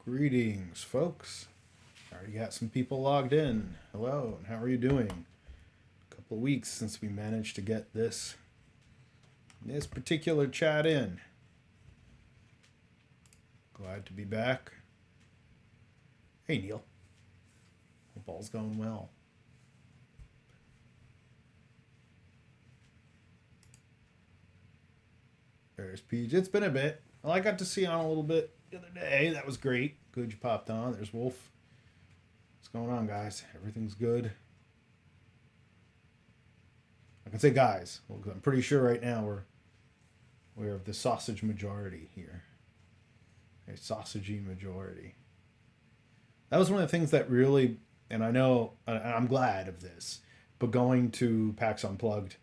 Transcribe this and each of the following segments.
Greetings, folks. Already got some people logged in. Hello, and how are you doing? A couple of weeks since we managed to get this particular chat in. Glad to be back. Hey, Neil. Hope all's going well. There's Peach. It's been a bit. Well, I got to see on a little bit the other day. That was great. Good you popped on. There's Wolf. What's going on, guys? Everything's good. I can say guys. Well, I'm pretty sure right now we're of the sausage majority here. A sausagey majority. That was one of the things that really, and I know, and I'm glad of this, but going to PAX Unplugged,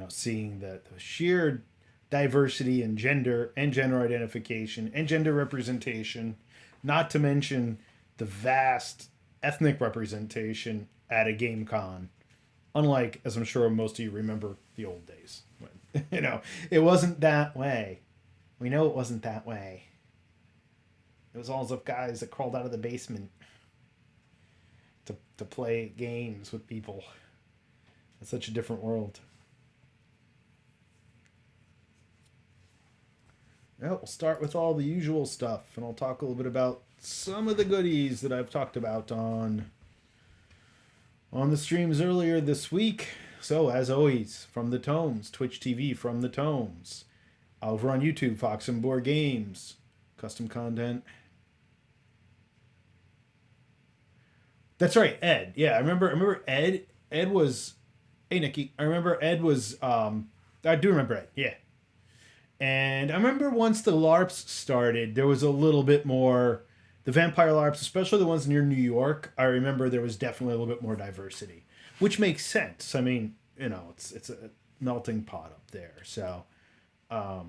seeing the sheer diversity and gender identification and gender representation, not to mention the vast ethnic representation at a game con, unlike, as I'm sure most of you remember, the old days when it wasn't that way. We know it wasn't that way. It was all those guys that crawled out of the basement to play games with people. It's such a different world. Yeah, we'll start with all the usual stuff, and I'll talk a little bit about some of the goodies that I've talked about on the streams earlier this week. So, as always, from the Tomes, Twitch TV from the Tomes. Over on YouTube, Fox and Board Games, custom content. That's right, Ed. Yeah, I remember Ed. Ed was, hey Nikki. I remember Ed was. I do remember Ed. Yeah. And I remember once the LARPs started, there was a little bit more. The vampire LARPs, especially the ones near New York, I remember there was definitely a little bit more diversity, which makes sense. I mean, it's a melting pot up there. So, that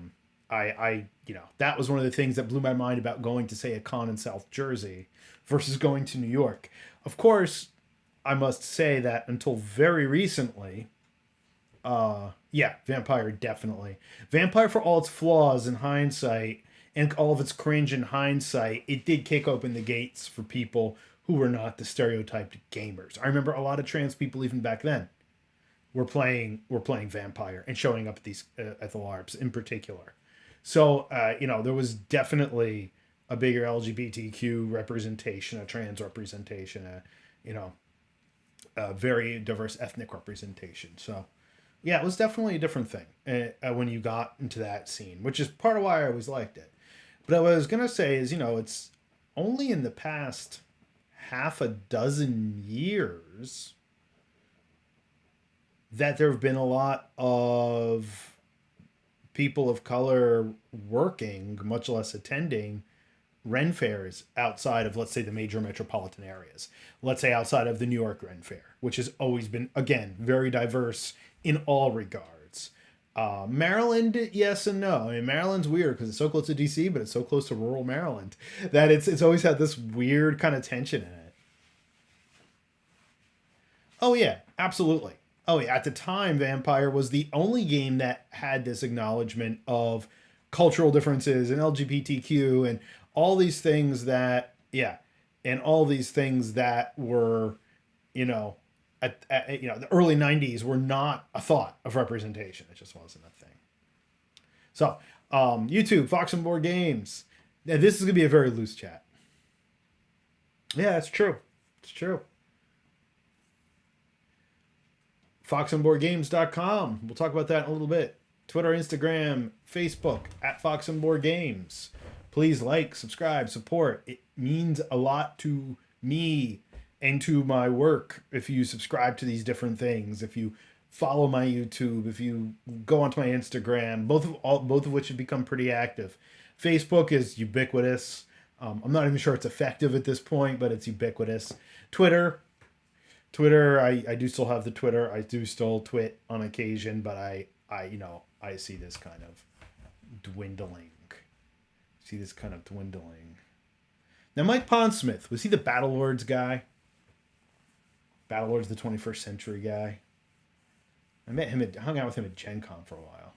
was one of the things that blew my mind about going to, say, a con in South Jersey versus going to New York. Of course, I must say that until very recently, Vampire, definitely. Vampire, for all its flaws in hindsight and all of its cringe in hindsight, it did kick open the gates for people who were not the stereotyped gamers. I remember a lot of trans people even back then were playing Vampire and showing up at these at the LARPs in particular. So there was definitely a bigger LGBTQ representation, a trans representation, a very diverse ethnic representation. So, yeah, it was definitely a different thing when you got into that scene, which is part of why I always liked it. But what I was going to say is, it's only in the past half a dozen years that there have been a lot of people of color working, much less attending, Ren fairs outside of, let's say, the major metropolitan areas. Let's say outside of the New York Ren Fair, which has always been, again, very diverse in all regards. Maryland, yes and no. I mean, Maryland's weird because it's so close to DC, but it's so close to rural Maryland that it's always had this weird kind of tension in it. Oh, yeah, absolutely. Oh, yeah, at the time, Vampire was the only game that had this acknowledgement of cultural differences and LGBTQ and all these things that, and all these things that were, the early 90s were not a thought of representation. It just wasn't a thing. So, YouTube, Fox and Board Games. Now, this is going to be a very loose chat. Yeah, it's true. It's true. foxandboardgames.com. We'll talk about that in a little bit. Twitter, Instagram, Facebook, at Fox and Board Games. Please like, subscribe, support. It means a lot to me and to my work if you subscribe to these different things, if you follow my YouTube, if you go onto my Instagram, both of which have become pretty active. Facebook is ubiquitous. I'm not even sure it's effective at this point, but it's ubiquitous. Twitter, I do still have the Twitter. I do still twit on occasion, but I see this kind of dwindling. Now, Mike Pondsmith, was he the Battle Lords guy? Battle Lords, the 21st Century guy? I hung out with him at Gen Con for a while.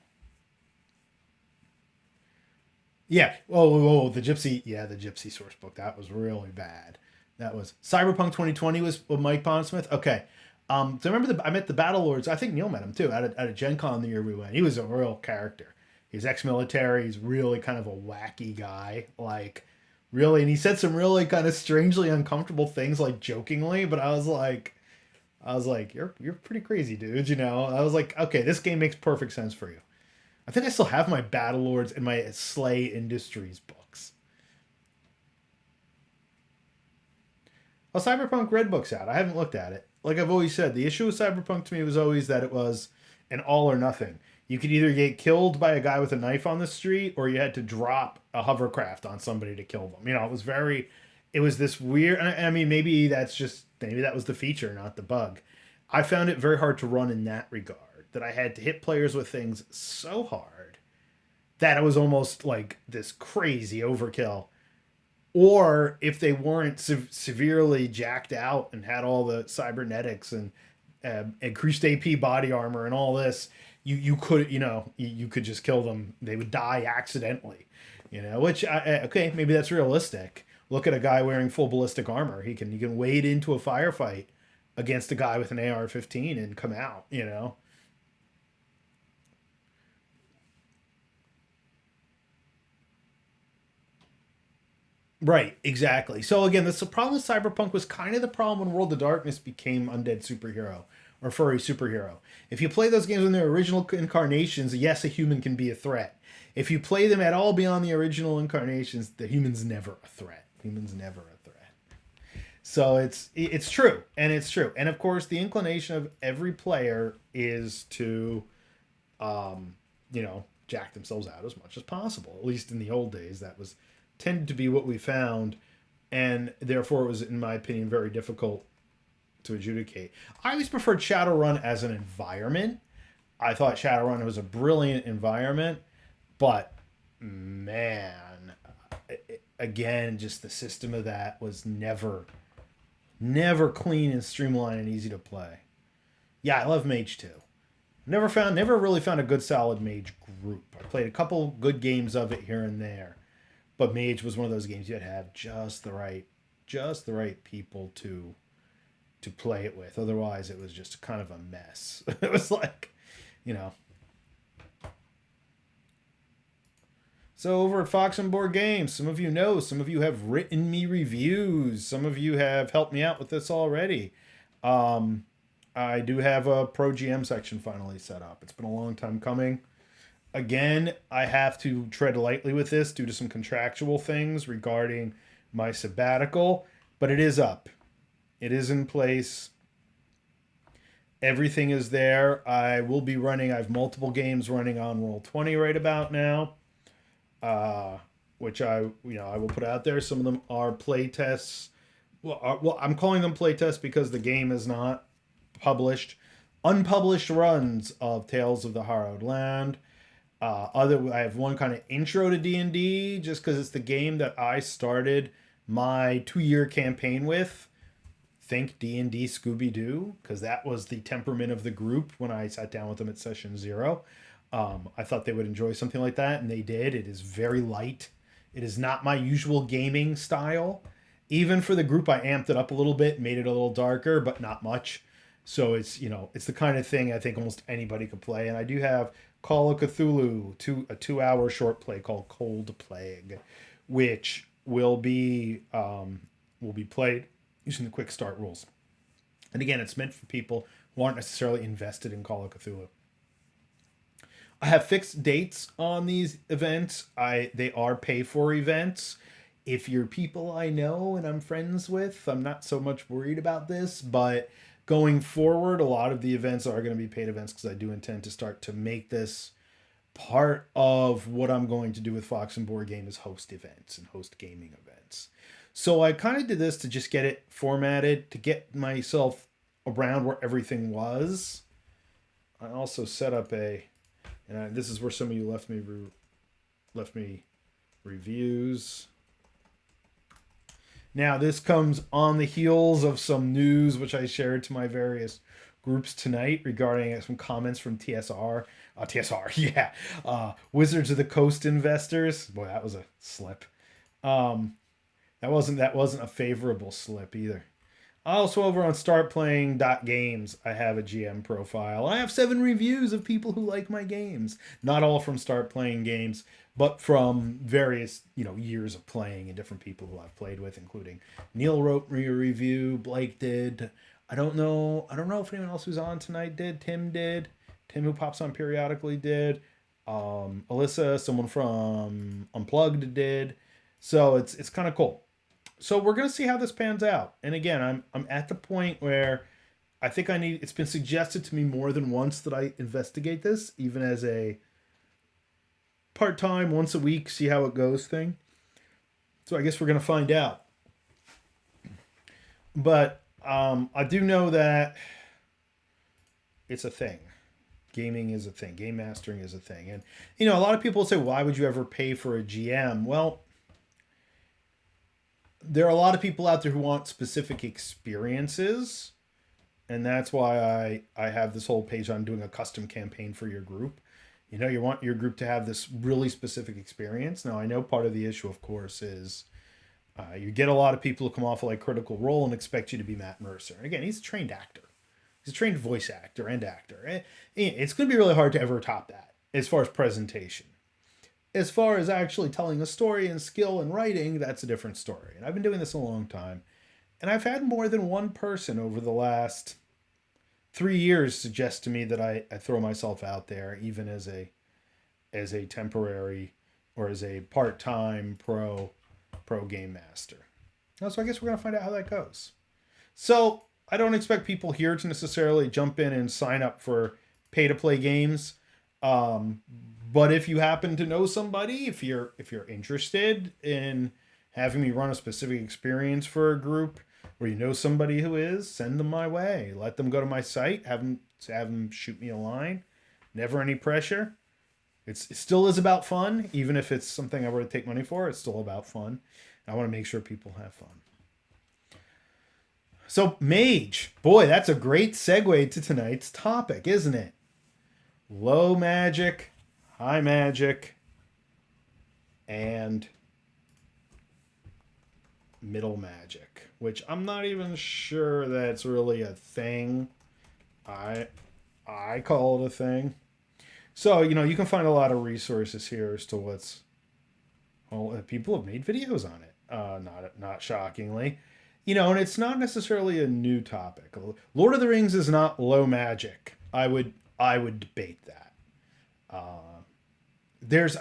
Yeah. Oh, the Gypsy. Yeah, the Gypsy source book. That was really bad. That was Cyberpunk 2020 was with Mike Pondsmith. Okay. So I remember I met the Battle Lords. I think Neil met him too at a Gen Con the year we went. He was a real character. He's ex-military. He's really kind of a wacky guy. Like, really, and he said some really kind of strangely uncomfortable things, like jokingly. But I was like, you're pretty crazy, dude. You know, I was like, okay, this game makes perfect sense for you. I think I still have my Battle Lords and my Slay Industries books. Well, Cyberpunk Red Book's out. I haven't looked at it. Like I've always said, the issue with Cyberpunk to me was always that it was an all or nothing. You could either get killed by a guy with a knife on the street, or you had to drop a hovercraft on somebody to kill them. You know, it was this weird. I mean, maybe that was the feature, not the bug. I found it very hard to run in that regard. That I had to hit players with things so hard that it was almost like this crazy overkill. Or if they weren't severely jacked out and had all the cybernetics and increased AP body armor and all this, you could you could just kill them. They would die accidentally, Which okay, maybe that's realistic. Look at a guy wearing full ballistic armor. He can wade into a firefight against a guy with an AR-15 and come out. Right, exactly. So again, that's the problem with Cyberpunk was kind of the problem when World of Darkness became Undead Superhero or Furry Superhero. If you play those games in their original incarnations, yes, a human can be a threat. If you play them at all beyond the original incarnations, the human's never a threat. Human's never a threat. So it's true, and it's true, and of course, the inclination of every player is to, jack themselves out as much as possible. At least in the old days, that was tended to be what we found, and therefore it was, in my opinion, very difficult to adjudicate. I always preferred Shadowrun as an environment. I thought Shadowrun was a brilliant environment, but man, again, just the system of that was never clean and streamlined and easy to play. Yeah, I love Mage too. Never really found a good solid Mage group. I played a couple good games of it here and there, but Mage was one of those games you had to have just the right people to play it with. Otherwise, it was just kind of a mess. It was like, you know. So over at Fox and Board Games, some of you know, some of you have written me reviews, some of you have helped me out with this already. Um, I do have a Pro GM section finally set up. It's been a long time coming. Again, I have to tread lightly with this due to some contractual things regarding my sabbatical, but it is up. It is in place. Everything is there. I will be running, I have multiple games running on Roll20 right about now, uh, which I will put out there. Some of them are play tests. Well, I'm calling them play tests because the game is not published. Unpublished runs of Tales of the Harrowed Land. I have one kind of intro to D&D just because it's the game that I started my 2-year campaign with. Think D&D Scooby Doo, because that was the temperament of the group when I sat down with them at session 0. I thought they would enjoy something like that, and they did. It is very light. It is not my usual gaming style. Even for the group, I amped it up a little bit, made it a little darker, but not much. So it's the kind of thing I think almost anybody could play. And I do have Call of Cthulhu, a 2-hour short play called Cold Plague, which will be played using the quick start rules. And again, it's meant for people who aren't necessarily invested in Call of Cthulhu. I have fixed dates on these events. They are pay for events. If you're people I know and I'm friends with, I'm not so much worried about this, but going forward, a lot of the events are going to be paid events because I do intend to start to make this part of what I'm going to do with Fox and Board Game is host events and host gaming events. So I kind of did this to just get it formatted, to get myself around where everything was. I also set up this is where some of you left me reviews. Now, this comes on the heels of some news which I shared to my various groups tonight regarding some comments from TSR TSR, yeah. Wizards of the Coast Investors. Boy, that was a slip. Um, that wasn't a favorable slip either. Also, over on startplaying.games, I have a GM profile. I have 7 reviews of people who like my games. Not all from Start Playing Games, but from various, years of playing and different people who I've played with, including Neil wrote me a review, Blake did. I don't know if anyone else who's on tonight did. Tim did. Tim, who pops on periodically, did. Alyssa, someone from Unplugged, did. So it's kind of cool. So we're gonna see how this pans out. And again, I'm at the point where I think I need. It's been suggested to me more than once that I investigate this, even as a part time, once a week, see how it goes thing. So I guess we're gonna find out. But I do know that it's a thing. Gaming is a thing. Game mastering is a thing. And a lot of people say, why would you ever pay for a GM? Well, there are a lot of people out there who want specific experiences, and that's why I have this whole page on doing a custom campaign for your group. You want your group to have this really specific experience. Now, I know part of the issue, of course, is you get a lot of people who come off of like Critical Role and expect you to be Matt Mercer. And again, he's a trained actor. He's a trained voice actor and actor. It's going to be really hard to ever top that as far as presentation. As far as actually telling a story and skill and writing, that's a different story. And I've been doing this a long time. And I've had more than one person over the last 3 years suggest to me that I throw myself out there, even as a temporary or as a part-time pro game master. So I guess we're going to find out how that goes. So I don't expect people here to necessarily jump in and sign up for pay-to-play games. But if you happen to know somebody, if you're interested in having me run a specific experience for a group, or you know somebody who is, send them my way. Let them go to my site. Have them shoot me a line. Never any pressure. It still is about fun, even if it's something I were to take money for. It's still about fun. I want to make sure people have fun. So Mage, boy, that's a great segue to tonight's topic, isn't it? Low magic, high magic, and middle magic, which I'm not even sure that's really a thing. I call it a thing. So, you can find a lot of resources here as to people have made videos on it. Not shockingly. And it's not necessarily a new topic. Lord of the Rings is not low magic. I would debate that.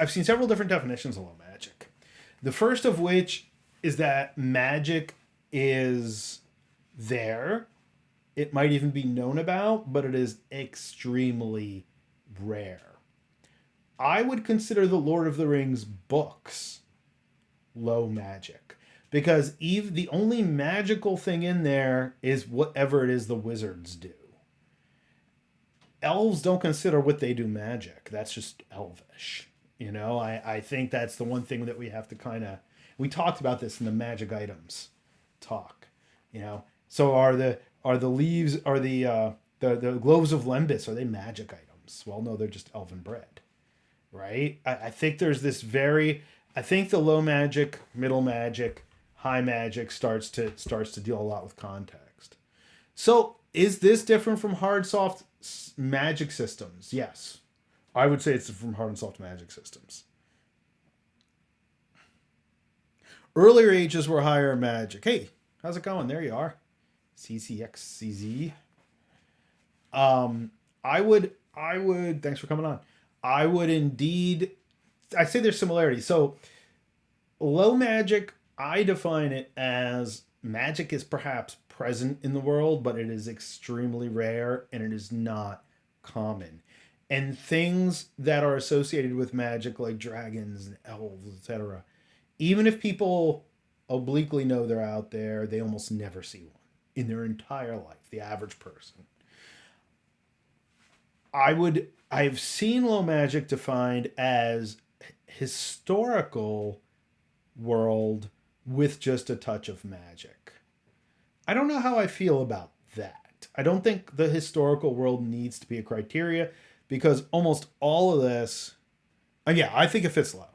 I've seen several different definitions of low magic. The first of which is that magic is there. It might even be known about, but it is extremely rare. I would consider the Lord of the Rings books low magic, because the only magical thing in there is whatever it is the wizards do. Elves don't consider what they do magic. That's just elvish. I think that's the one thing that we have to we talked about this in the magic items talk. So are the leaves, are the globes of Lembas, are they magic items? Well, no, they're just elven bread, right? I think there's this I think the low magic, middle magic, high magic starts to deal a lot with context. So is this different from hard soft magic systems? Yes, I would say it's from hard and soft magic systems. Earlier ages were higher magic. Hey, how's it going? There you are. CCXCZ. I would, thanks for coming on. I would indeed, I say there's similarities. So low magic, I define it as magic is perhaps present in the world, but it is extremely rare and it is not common. And things that are associated with magic, like dragons and elves, etc., even if people obliquely know they're out there, they almost never see one in their entire life, the average person. I've seen low magic defined as historical world with just a touch of magic. I don't know how I feel about that. I don't think the historical world needs to be a criteria. because almost all of this, yeah, I think it fits low.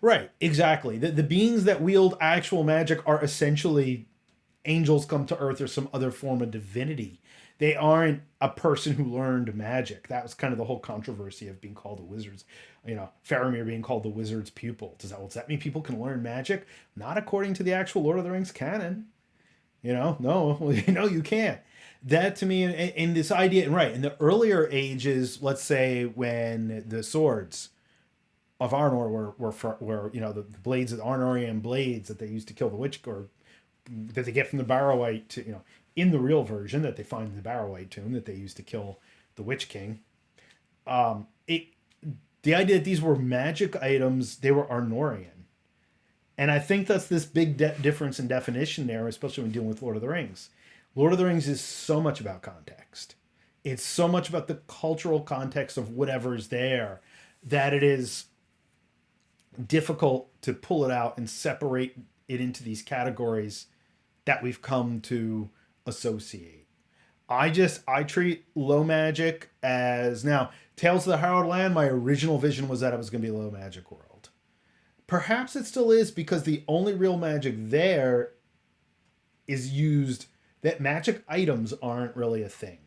Right, exactly. The beings that wield actual magic are essentially angels come to earth or some other form of divinity. They aren't a person who learned magic. That was kind of the whole controversy of being called a wizard's, Faramir being called the wizard's pupil. Does that mean people can learn magic? Not according to the actual Lord of the Rings canon. No, you can't. That to me, in this idea, right, in the earlier ages, let's say when the swords of Arnor were the blades of the Arnorian blades that they used to kill the witch, or that they get from the Barrow-wight to in the real version that they find in the Barrow-wight tomb that they used to kill the Witch King. It the idea that these were magic items, they were Arnorian, and I think that's this big difference in definition there, especially when dealing with Lord of the Rings. Lord of the Rings is so much about context. It's so much about the cultural context of whatever's there that it is difficult to pull it out and separate it into these categories that we've come to associate. I treat low magic as, now Tales of the Harrowed Land, my original vision was that it was going to be a low magic world. Perhaps it still is, because the only real magic there is used, that magic items aren't really a thing.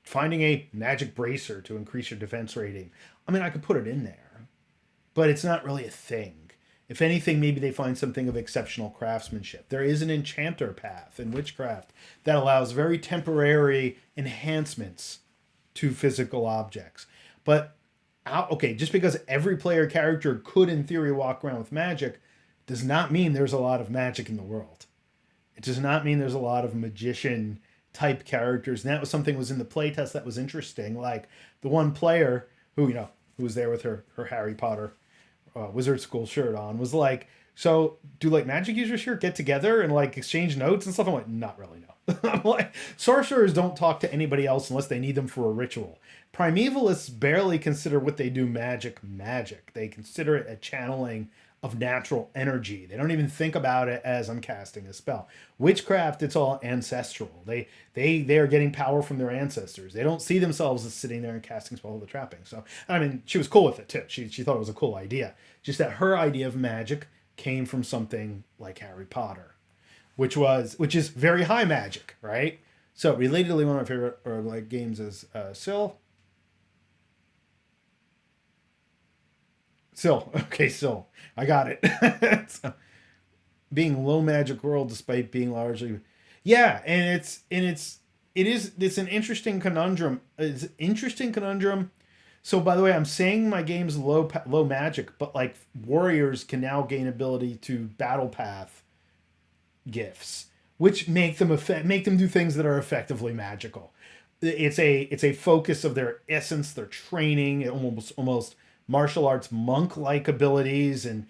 Finding a magic bracer to increase your defense rating, I mean, I could put it in there, but it's not really a thing. If anything, maybe they find something of exceptional craftsmanship. There is an enchanter path in witchcraft that allows very temporary enhancements to physical objects. But, okay, just because every player character could, in theory, walk around with magic, does not mean there's a lot of magic in the world. It does not mean there's a lot of magician type characters. And that was something that was in the playtest that was interesting. Like the one player who was there with her Harry Potter wizard school shirt on was like, so do like magic users here get together and like exchange notes and stuff? I'm like, not really, no. I'm like, sorcerers don't talk to anybody else unless they need them for a ritual. Primevalists barely consider what they do magic. They consider it a channeling of natural energy. They don't even think about it as I'm casting a spell. Witchcraft, it's all ancestral. They are getting power from their ancestors. They don't see themselves as sitting there and casting spells of the trapping. So I mean, she was cool with it too. She thought it was a cool idea. Just that her idea of magic came from something like Harry Potter, which is very high magic, right? So relatedly, one of my favorite games is Syl. Okay, Syl. I got it. So, being low magic world despite being largely, yeah, and it's an interesting conundrum. It's an interesting conundrum. So by the way, I'm saying my game's low magic, but like warriors can now gain ability to battle path gifts, which make them do things that are effectively magical. It's a focus of their essence, their training, almost martial arts monk like abilities and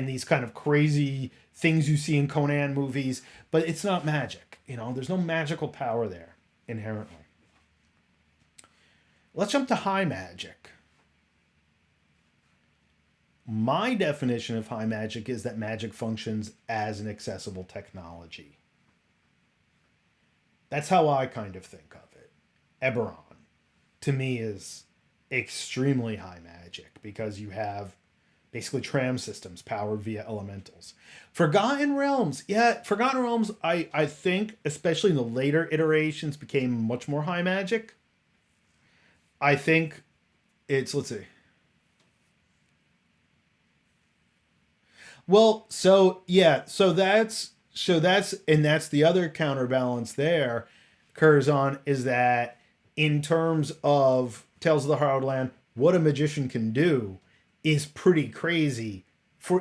these kind of crazy things you see in Conan movies, but it's not magic. There's no magical power there inherently. Let's jump to high magic. My definition of high magic is that magic functions as an accessible technology. That's how I kind of think of it. Eberron, to me, is extremely high magic because you have basically tram systems powered via elementals. Forgotten Realms, I think, especially in the later iterations, became much more high magic. I think let's see. Well, that's the other counterbalance there, Curzon, is that in terms of Tales of the Harrowed Land, what a magician can do is pretty crazy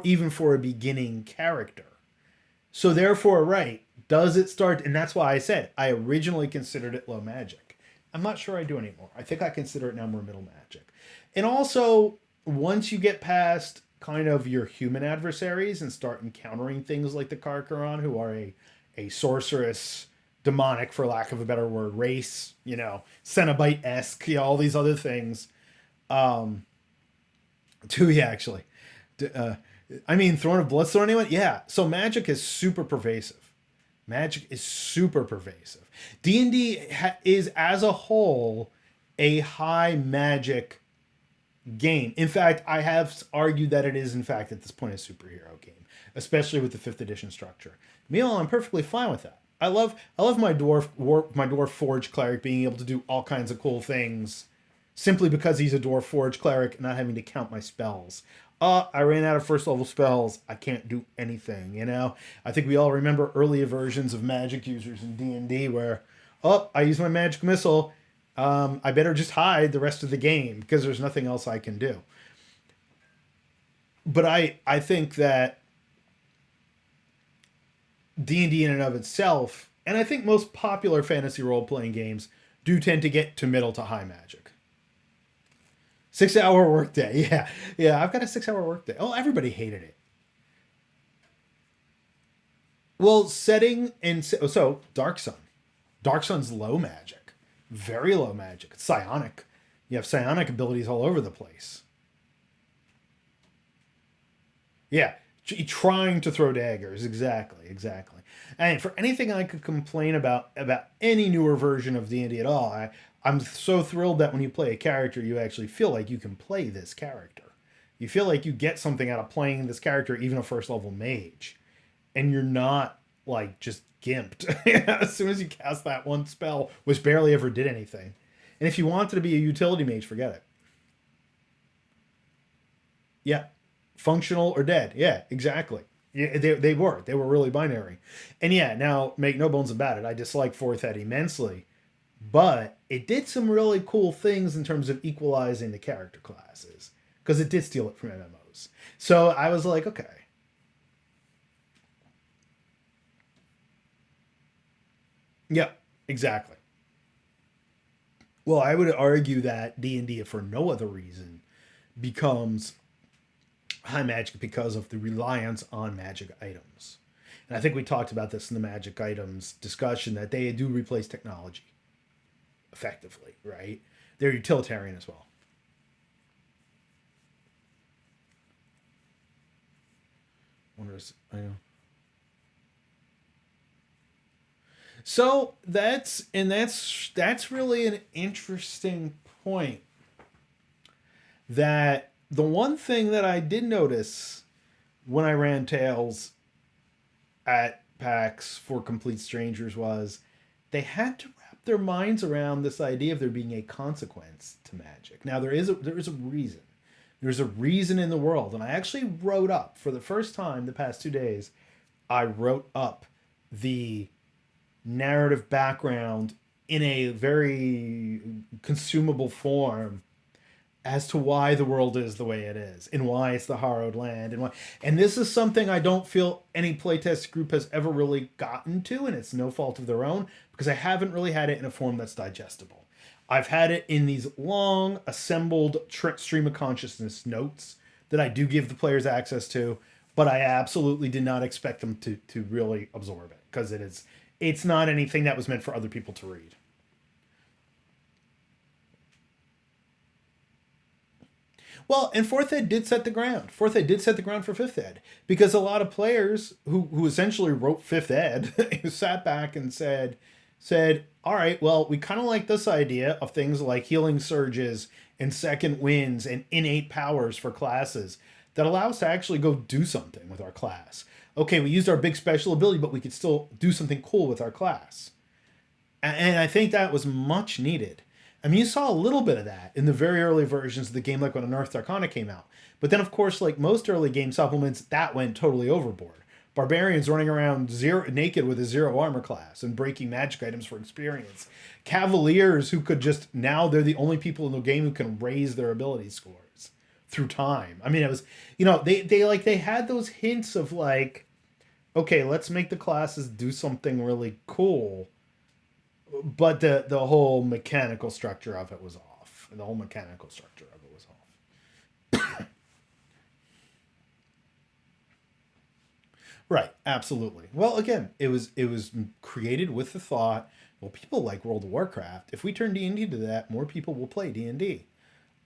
even for a beginning character. So therefore, right, does it start, and that's why I said I originally considered it low magic. I'm not sure I do anymore. I think I consider it now more middle magic. And also, once you get past kind of your human adversaries and start encountering things like the Karkaron, who are a sorceress, demonic, for lack of a better word, race, Cenobite-esque, all these other things. Actually. Throne of Bloodstone, anyone? Yeah. So magic is super pervasive. D&D is, as a whole, a high magic game. In fact, I have argued that it is, in fact, at this point, a superhero game, especially with the fifth edition structure. Meanwhile, I'm perfectly fine with that. I love my dwarf forge cleric being able to do all kinds of cool things, simply because he's a dwarf forge cleric and not having to count my spells. I ran out of first level spells. I can't do anything. I think we all remember earlier versions of Magic users in D&D where, I use my magic missile. I better just hide the rest of the game because there's nothing else I can do. But I think that D&D in and of itself, and I think most popular fantasy role playing games do tend to get to middle to high magic. 6 hour workday, yeah, yeah. I've got a 6 hour workday. Oh, everybody hated it. Well, setting and so Dark Sun. Dark Sun's low magic, very low magic. It's psionic. You have psionic abilities all over the place. Yeah, trying to throw daggers. Exactly, exactly. And for anything I could complain about any newer version of D&D at all, I'm so thrilled that when you play a character, you actually feel like you can play this character. You feel like you get something out of playing this character, even a first level mage, and you're not like just gimped as soon as you cast that one spell, which barely ever did anything. And if you wanted to be a utility mage, forget it. Yeah, functional or dead. Yeah, exactly. Yeah, they were really binary. And yeah, now make no bones about it, I dislike fourth ed immensely, but it did some really cool things in terms of equalizing the character classes because it did steal it from MMOs. So I was like, okay, yeah, exactly. Well, I would argue that D&D, for no other reason, becomes high magic because of the reliance on magic items. And I think we talked about this in the magic items discussion that they do replace technology effectively, right? They're utilitarian as well. Wonders, I know. So that's really an interesting point. That the one thing that I did notice when I ran Tails at PAX for Complete Strangers was they had to wrap their minds around this idea of there being a consequence to magic. Now there is a reason. There's a reason in the world, and I actually wrote up for the first time the past 2 days. I wrote up the narrative background in a very consumable form as to why the world is the way it is and why it's the harrowed land and this is something I don't feel any playtest group has ever really gotten to, and it's no fault of their own because I haven't really had it in a form that's digestible. I've had it in these long assembled stream of consciousness notes that I do give the players access to, but I absolutely did not expect them to really absorb it because it's not anything that was meant for other people to read. Well, and fourth ed did set the ground. Fourth ed did set the ground for fifth ed because a lot of players who essentially wrote fifth ed sat back and said, all right, well, we kind of like this idea of things like healing surges and second winds and innate powers for classes that allow us to actually go do something with our class. Okay, we used our big special ability, but we could still do something cool with our class. And I think that was much needed. I mean, you saw a little bit of that in the very early versions of the game, like when Unearthed Arcana came out. But then, of course, like most early game supplements, that went totally overboard. Barbarians running around naked with a zero armor class and breaking magic items for experience. Cavaliers who could just now they're the only people in the game who can raise their ability scores through time. I mean, it was they had those hints of like, okay, let's make the classes do something really cool, but the whole mechanical structure of it was off. The whole mechanical structure of it was off. Right, absolutely. Well, again, it was created with the thought, well, people like World of Warcraft. If we turn D&D to that, more people will play D&D.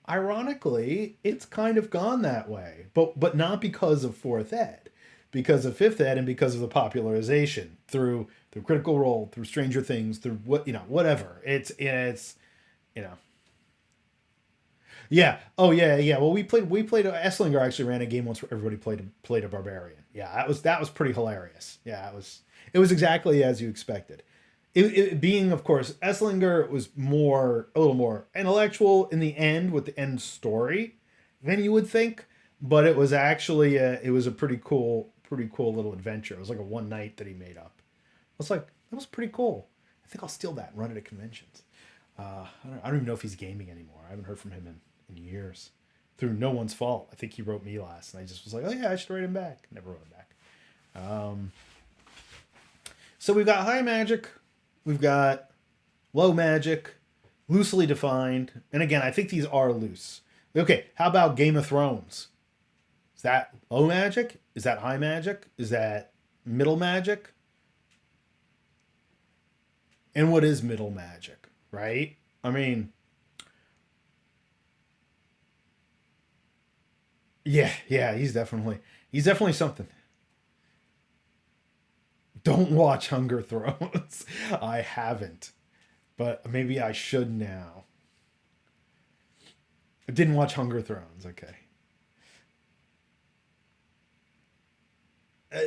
Ironically, it's kind of gone that way, but not because of fourth ed, because of fifth ed, and because of the popularization through Critical Role, through Stranger Things, through whatever. It's you know Yeah. Oh yeah, yeah. Well, we played Esslinger actually ran a game once where everybody played a barbarian. Yeah, that was pretty hilarious. Yeah, it was exactly as you expected. It being, of course, Esslinger was a little more intellectual in the end with the end story than you would think, but it was actually it was a pretty cool little adventure. It was like a one night that he made up. I was like, that was pretty cool. I think I'll steal that and run it at conventions. I don't even know if he's gaming anymore. I haven't heard from him in years. Through no one's fault. I think he wrote me last, and I just was like, oh yeah, I should write him back. Never wrote him back. So we've got high magic, we've got low magic, loosely defined, and again, I think these are loose. Okay, how about Game of Thrones? Is that low magic? Is that high magic? Is that middle magic? And what is middle magic, right? I mean, yeah, yeah, he's definitely something. Don't watch Hunger Thrones. I haven't, but maybe I should now. I didn't watch Hunger Thrones. Okay.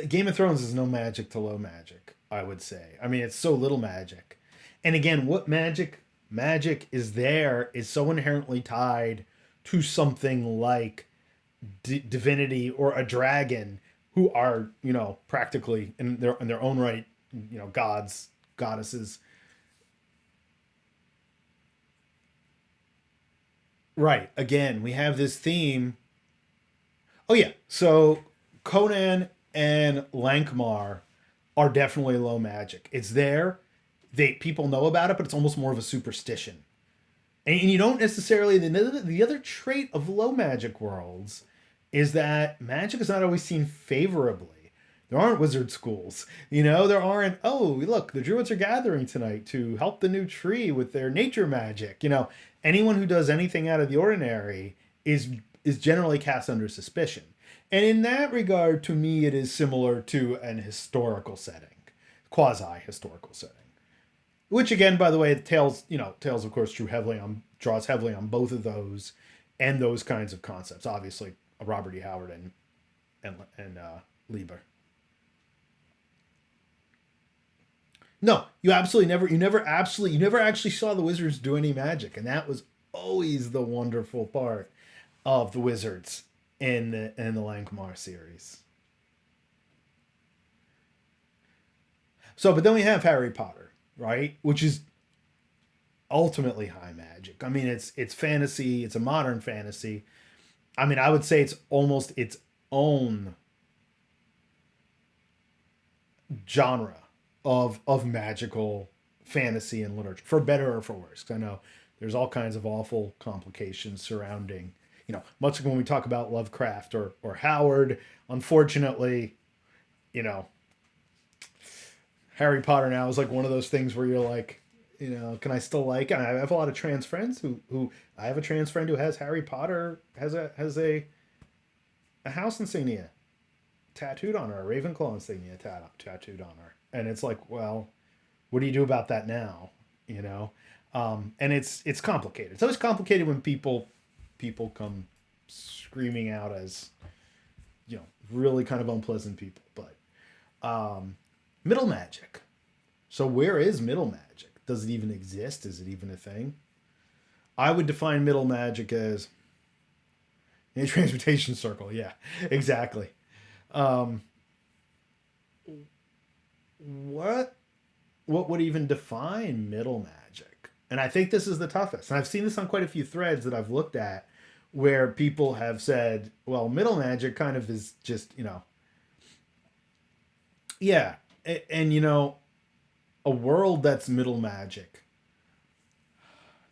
Game of Thrones is no magic to low magic, I would say. I mean, it's so little magic. And again, what magic is there is so inherently tied to something like divinity or a dragon, who are, practically in their own right, gods, goddesses. Right. Again, we have this theme. Oh yeah. So Conan and Lankmar are definitely low magic. It's there. People know about it, but it's almost more of a superstition. And you don't necessarily, the other trait of low magic worlds is that magic is not always seen favorably. There aren't wizard schools. There aren't, oh, look, the druids are gathering tonight to help the new tree with their nature magic. Anyone who does anything out of the ordinary is generally cast under suspicion. And in that regard, to me, it is similar to an historical setting, quasi historical setting. Which again, by the way, Tales of course draws heavily on both of those and those kinds of concepts. Obviously, Robert E. Howard and Lieber. No, you never actually saw the wizards do any magic, and that was always the wonderful part of the wizards in the Lankmar series. So, but then we have Harry Potter, right? Which is ultimately high magic. I mean, it's fantasy. It's a modern fantasy. I mean, I would say it's almost its own genre of magical fantasy and literature, for better or for worse. 'Cause I know there's all kinds of awful complications surrounding, much like when we talk about Lovecraft or Howard. Unfortunately, you know, Harry Potter now is like one of those things where you're like, can I still like it? I have a lot of trans friends who I have a trans friend who has Harry Potter has a house insignia tattooed on her, a Ravenclaw insignia tattooed on her, and it's like, well, what do you do about that now? You know, and it's complicated. It's always complicated when people come screaming out as really kind of unpleasant people, but middle magic. So where is middle magic? Does it even exist? Is it even a thing? I would define middle magic as a transportation circle. Yeah, exactly. Um, what what would even define middle magic? And I think this is the toughest. And I've seen this on quite a few threads that I've looked at where people have said, well, middle magic kind of is just, yeah. And a world that's middle magic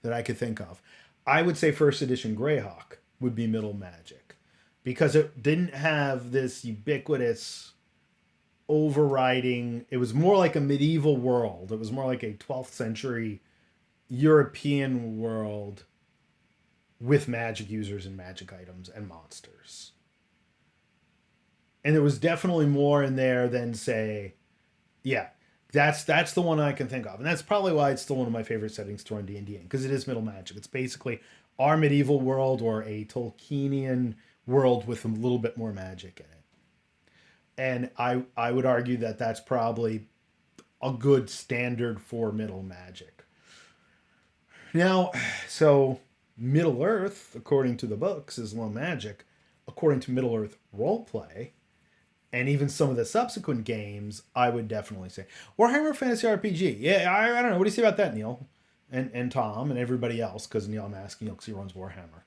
that I could think of. I would say first edition Greyhawk would be middle magic because it didn't have this ubiquitous overriding. It was more like a medieval world. It was more like a 12th century European world with magic users and magic items and monsters. And there was definitely more in there than say, yeah, that's the one I can think of, and that's probably why it's still one of my favorite settings to run D&D in, because it is middle magic. It's basically our medieval world or a Tolkienian world with a little bit more magic in it. And I would argue that that's probably a good standard for Middle magic. Now, so Middle Earth, according to the books, is low magic. According to Middle Earth roleplay, and even some of the subsequent games, I would definitely say Warhammer Fantasy RPG. Yeah, I don't know. What do you say about that, Neil, and Tom, and everybody else? Because Neil, I'm asking Neil because he runs Warhammer.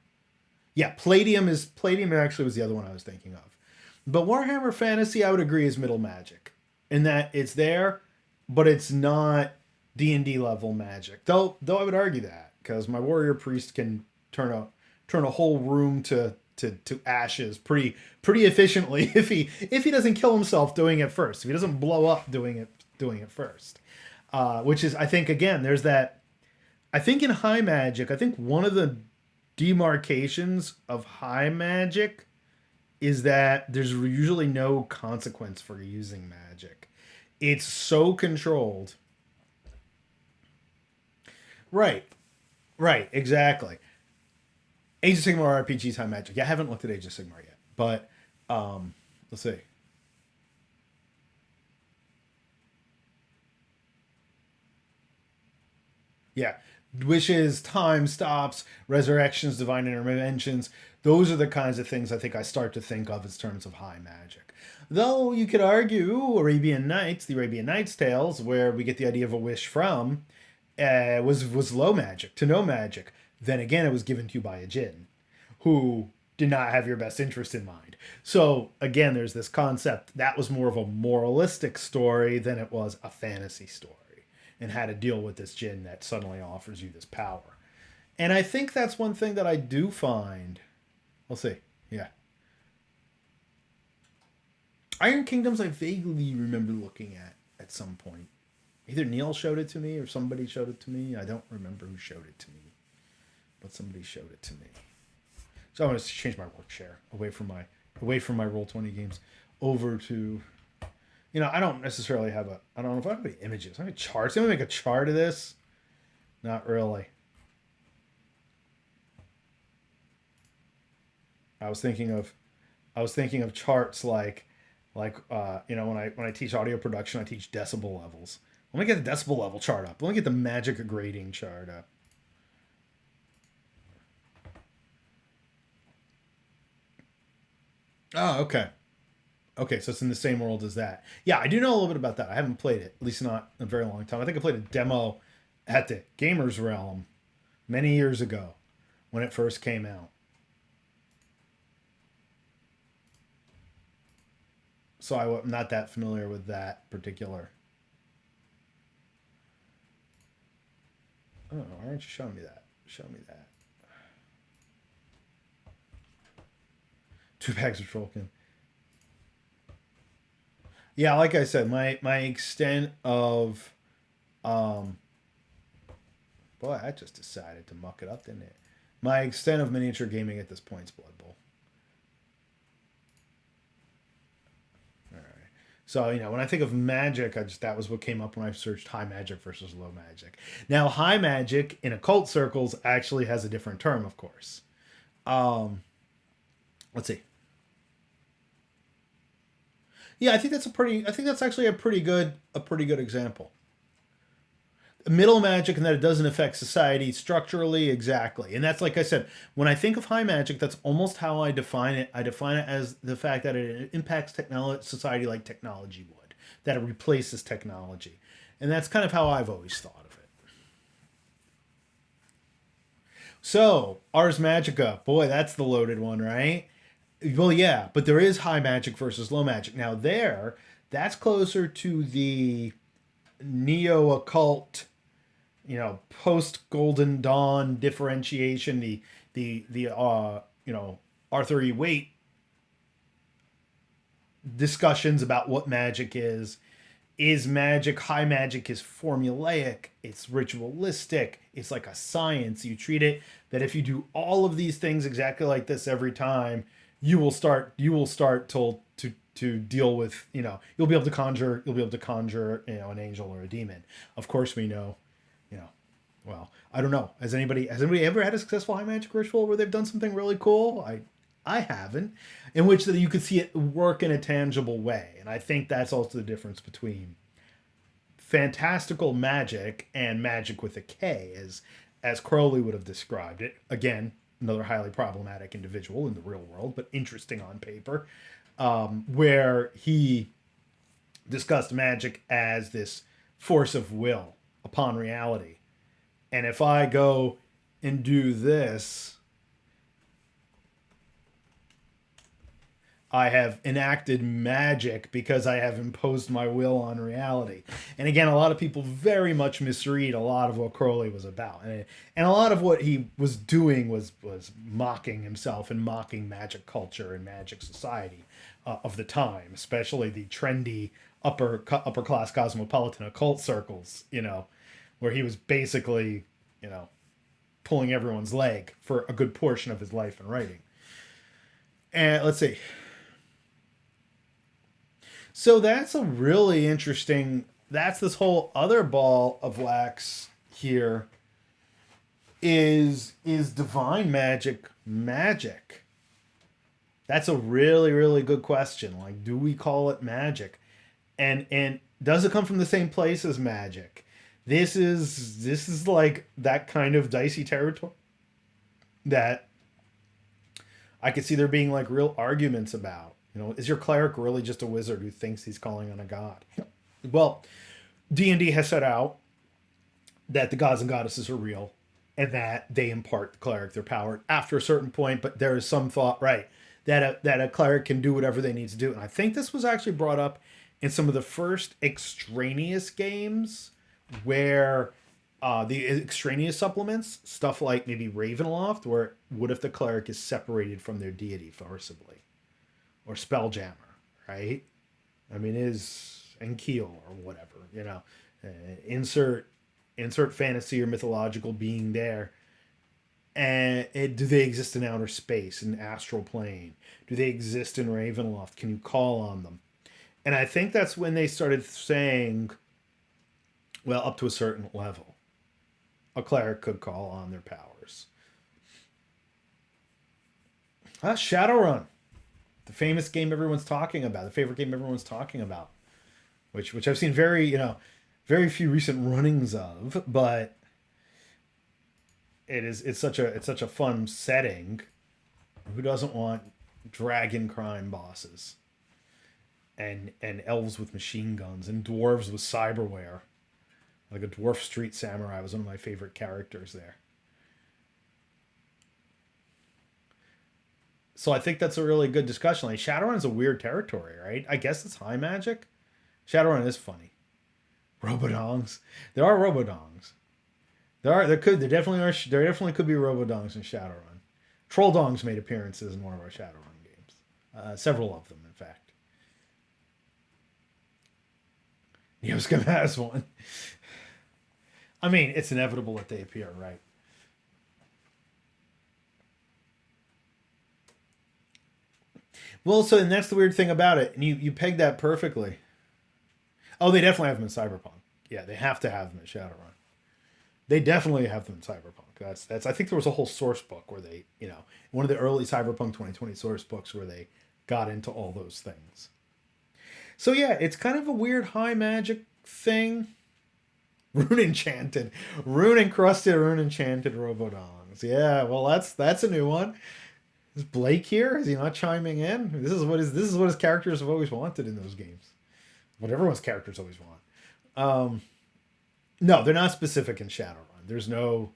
Yeah, Palladium. Actually, was the other one I was thinking of. But Warhammer Fantasy, I would agree, is middle magic, in that it's there, but it's not D&D level magic. Though I would argue that because my warrior priest can turn a whole room to ashes pretty efficiently if he doesn't kill himself doing it first. If he doesn't blow up doing it first, which is, I think, again, there's that. I think in high magic, I think one of the demarcations of high magic is that there's usually no consequence for using magic. It's so controlled. Right. Right, exactly. Age of Sigmar RPG's high magic. Yeah, I haven't looked at Age of Sigmar yet, but let's see. Yeah, wishes, time stops, resurrections, divine interventions. Those are the kinds of things I think I start to think of as terms of high magic. Though you could argue Arabian Nights, the Arabian Nights tales, where we get the idea of a wish from, was low magic to no magic. Then again, it was given to you by a jinn, who did not have your best interest in mind. So again, there's this concept that was more of a moralistic story than it was a fantasy story, and how to deal with this jinn that suddenly offers you this power. And I think that's one thing that I do find. We'll see. Yeah. Iron Kingdoms, I vaguely remember looking at some point. Either Neil showed it to me or somebody showed it to me. I don't remember who showed it to me, but somebody showed it to me. So I'm going to change my work share away from my Roll20 games over to, I don't necessarily have I don't know if I have any images. I have charts. I'm going to make a chart of this. Not really. I was thinking of I was thinking of charts when I teach audio production, I teach decibel levels. Let me get the decibel level chart up. Let me get the magic grading chart up. Oh, okay. Okay, so it's in the same world as that. Yeah, I do know a little bit about that. I haven't played it, at least not in a very long time. I think I played a demo at the Gamers Realm many years ago when it first came out. So I'm not that familiar with that particular. Oh, why aren't you showing me that? Show me that. Two bags of Trollkin. Yeah, like I said, my extent of um boy, I just decided to muck it up, didn't it? My extent of miniature gaming at this point is Blood Bowl. All right. So, when I think of magic, that was what came up when I searched high magic versus low magic. Now, high magic in occult circles actually has a different term, of course. Um, let's see. Yeah, I think that's actually a pretty good example. Middle magic, and that it doesn't affect society structurally, exactly. And that's, like I said, when I think of high magic, that's almost how I define it. I define it as the fact that it impacts technology, society like technology would, that it replaces technology. And that's kind of how I've always thought of it. So, Ars Magica, boy, that's the loaded one, right? Well, yeah, but there is high magic versus low magic. Now, that's closer to the neo occult, post Golden Dawn differentiation, the Arthur E. Waite discussions about what magic is. Is magic high magic is formulaic, it's ritualistic, it's like a science. You treat it that if you do all of these things exactly like this every time, you will start to deal with, you'll be able to conjure an angel or a demon. Of course we know, you know Well, I don't know. Has anybody ever had a successful high magic ritual where they've done something really cool? I haven't, in which that you could see it work in a tangible way, and I think that's also the difference between fantastical magic and magic with a K, as Crowley would have described it. Again, another highly problematic individual in the real world, but interesting on paper, where he discussed magic as this force of will upon reality. And if I go and do this, I have enacted magic because I have imposed my will on reality. And again, a lot of people very much misread a lot of what Crowley was about. And a lot of what he was doing was mocking himself and mocking magic culture and magic society of the time, especially the trendy upper class cosmopolitan occult circles, where he was basically, you know, pulling everyone's leg for a good portion of his life in writing. And let's see. So that's a really interesting. That's this whole other ball of wax here. Is divine magic magic? That's a really really good question. Like, do we call it magic? And does it come from the same place as magic? This is like that kind of dicey territory that I could see there being like real arguments about. Is your cleric really just a wizard who thinks he's calling on a god? Well, D&D has set out that the gods and goddesses are real and that they impart the cleric their power after a certain point, but there is some thought, right, that a cleric can do whatever they need to do. And I think this was actually brought up in some of the first extraneous games where the extraneous supplements, stuff like maybe Ravenloft, where what if the cleric is separated from their deity forcibly? Or Spelljammer, right? I mean, is and Keel or whatever, uh, insert insert fantasy or mythological being there. And do they exist in outer space, in astral plane? Do they exist in Ravenloft? Can you call on them? And I think that's when they started saying, well, up to a certain level, a cleric could call on their powers. Shadowrun, the famous game everyone's talking about, the favorite game everyone's talking about, which I've seen very few recent runnings of, but it's such a fun setting. Who doesn't want dragon crime bosses and elves with machine guns and dwarves with cyberware? Like a dwarf street samurai was one of my favorite characters there. So I think that's a really good discussion. Like Shadowrun is a weird territory, right? I guess it's high magic. Shadowrun is funny. Robodongs. There are Robodongs. There definitely could be Robodongs in Shadowrun. Troll Dongs made appearances in one of our Shadowrun games. Several of them, in fact. Neoscum has one. I mean, it's inevitable that they appear, right? Well, so and that's the weird thing about it, and you pegged that perfectly. Oh, they definitely have them in Cyberpunk. Yeah, they have to have them in Shadowrun. They definitely have them in Cyberpunk. That's. I think there was a whole source book where they, one of the early Cyberpunk 2020 source books where they got into all those things. So yeah, it's kind of a weird high magic thing. Rune enchanted, rune encrusted, rune enchanted Robodongs. Yeah, well that's a new one. Is Blake here? Is he not chiming in? This is what his characters have always wanted in those games. What everyone's characters always want. Um, no, they're not specific in Shadowrun. There's no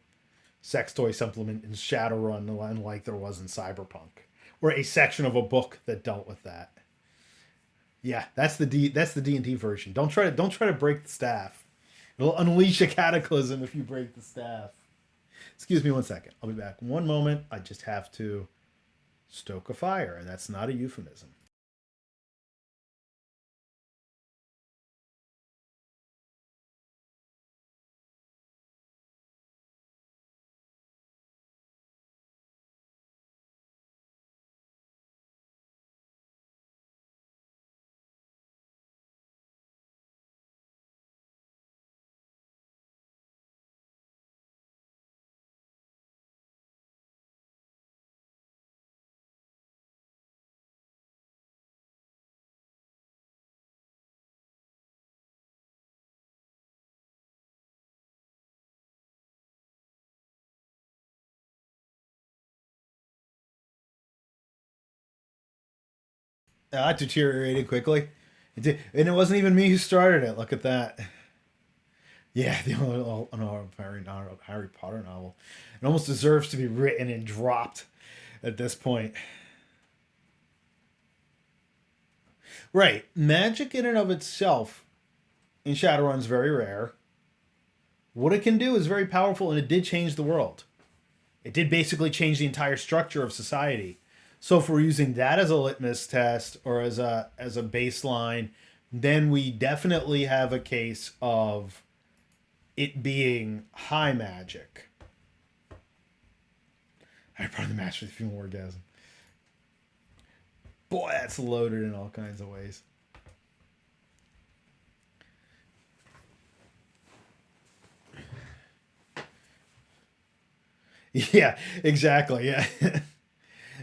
sex toy supplement in Shadowrun like there was in Cyberpunk, or a section of a book that dealt with that. Yeah, that's the D&D version. Don't try to break the staff. It'll unleash a cataclysm if you break the staff. Excuse me one second. I'll be back. One moment. I just have to stoke a fire, and that's not a euphemism. It deteriorated quickly. It did, and it wasn't even me who started it. Look at that. Yeah, the Harry Potter novel. It almost deserves to be written and dropped at this point. Right. Magic in and of itself in Shadowrun is very rare. What it can do is very powerful, and it did change the world. It did basically change the entire structure of society. So if we're using that as a litmus test or as a baseline, then we definitely have a case of it being high magic. I brought the match with female orgasm. Boy, that's loaded in all kinds of ways. Yeah, exactly. Yeah.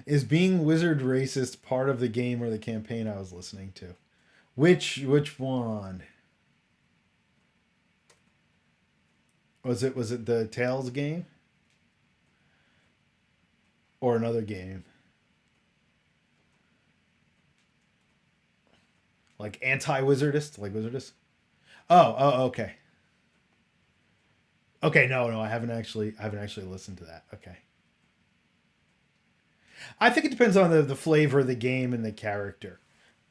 Is being wizard racist part of the game or the campaign I was listening to? Which one? Was it the Tales game or another game? Like anti-wizardist, like wizardist? Oh, okay. Okay, no, I haven't actually listened to that. Okay. I think it depends on the flavor of the game and the character.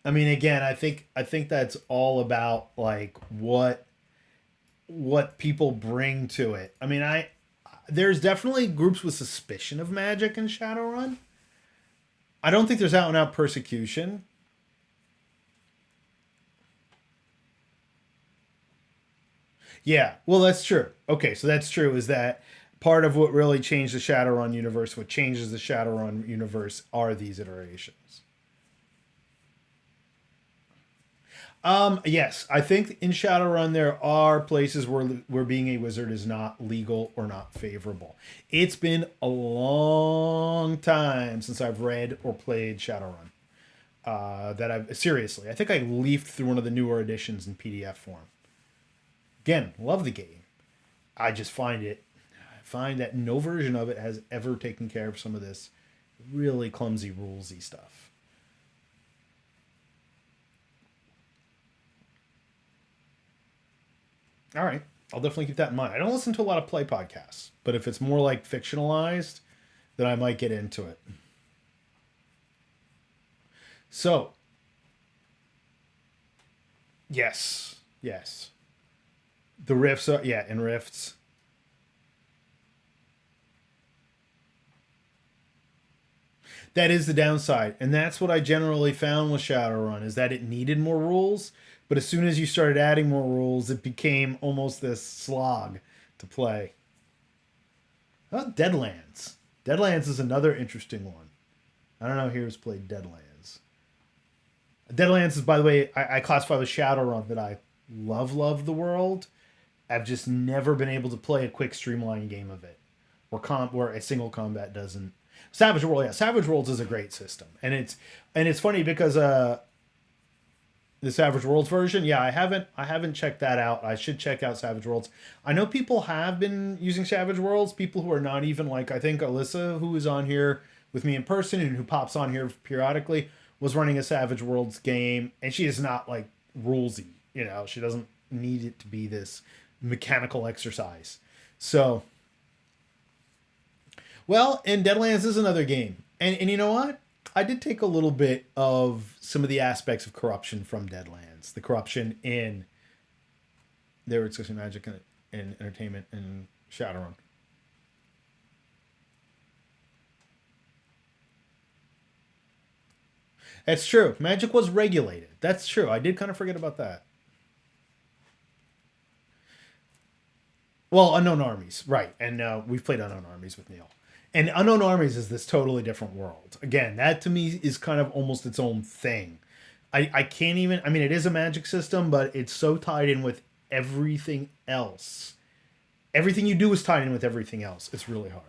I mean, again, I think that's all about like what people bring to it. I mean, I there's definitely groups with suspicion of magic in Shadowrun. I don't think there's out and out persecution. Yeah, well, that's true. Okay, so that's true. Is that part of what really changed the Shadowrun universe? What changes the Shadowrun universe are these iterations. Yes, I think in Shadowrun there are places where being a wizard is not legal or not favorable. It's been a long time since I've read or played Shadowrun. That I've seriously, I think I leafed through one of the newer editions in PDF form. Again, love the game. I just find that no version of it has ever taken care of some of this really clumsy rulesy stuff. All right, I'll definitely keep that in mind. I don't listen to a lot of play podcasts, but if it's more like fictionalized, then I might get into it. So, yes, yes, the rifts are yeah, and rifts. That is the downside, and that's what I generally found with Shadowrun is that it needed more rules, but as soon as you started adding more rules, it became almost this slog to play. Oh, Deadlands. Deadlands is another interesting one. I don't know who's played Deadlands. Deadlands is, by the way, I classify with Shadowrun that I love the world. I've just never been able to play a quick streamlined game of it, where a single combat doesn't. Savage World, yeah, Savage Worlds is a great system, and it's funny because the Savage Worlds version, yeah, I haven't checked that out. I should check out Savage Worlds. I know people have been using Savage Worlds. People who are not even like I think Alyssa, who is on here with me in person and who pops on here periodically, was running a Savage Worlds game, and she is not like rulesy. She doesn't need it to be this mechanical exercise. So, well, and Deadlands is another game, and you know what? I did take a little bit of some of the aspects of corruption from Deadlands. The corruption in they were discussing magic and entertainment and Shadowrun. That's true. Magic was regulated. That's true. I did kind of forget about that. Well, Unknown Armies, right? And we've played Unknown Armies with Neil. And Unknown Armies is this totally different world. Again, that to me is kind of almost its own thing. I can't even. I mean, it is a magic system, but it's so tied in with everything else. Everything you do is tied in with everything else. It's really hard.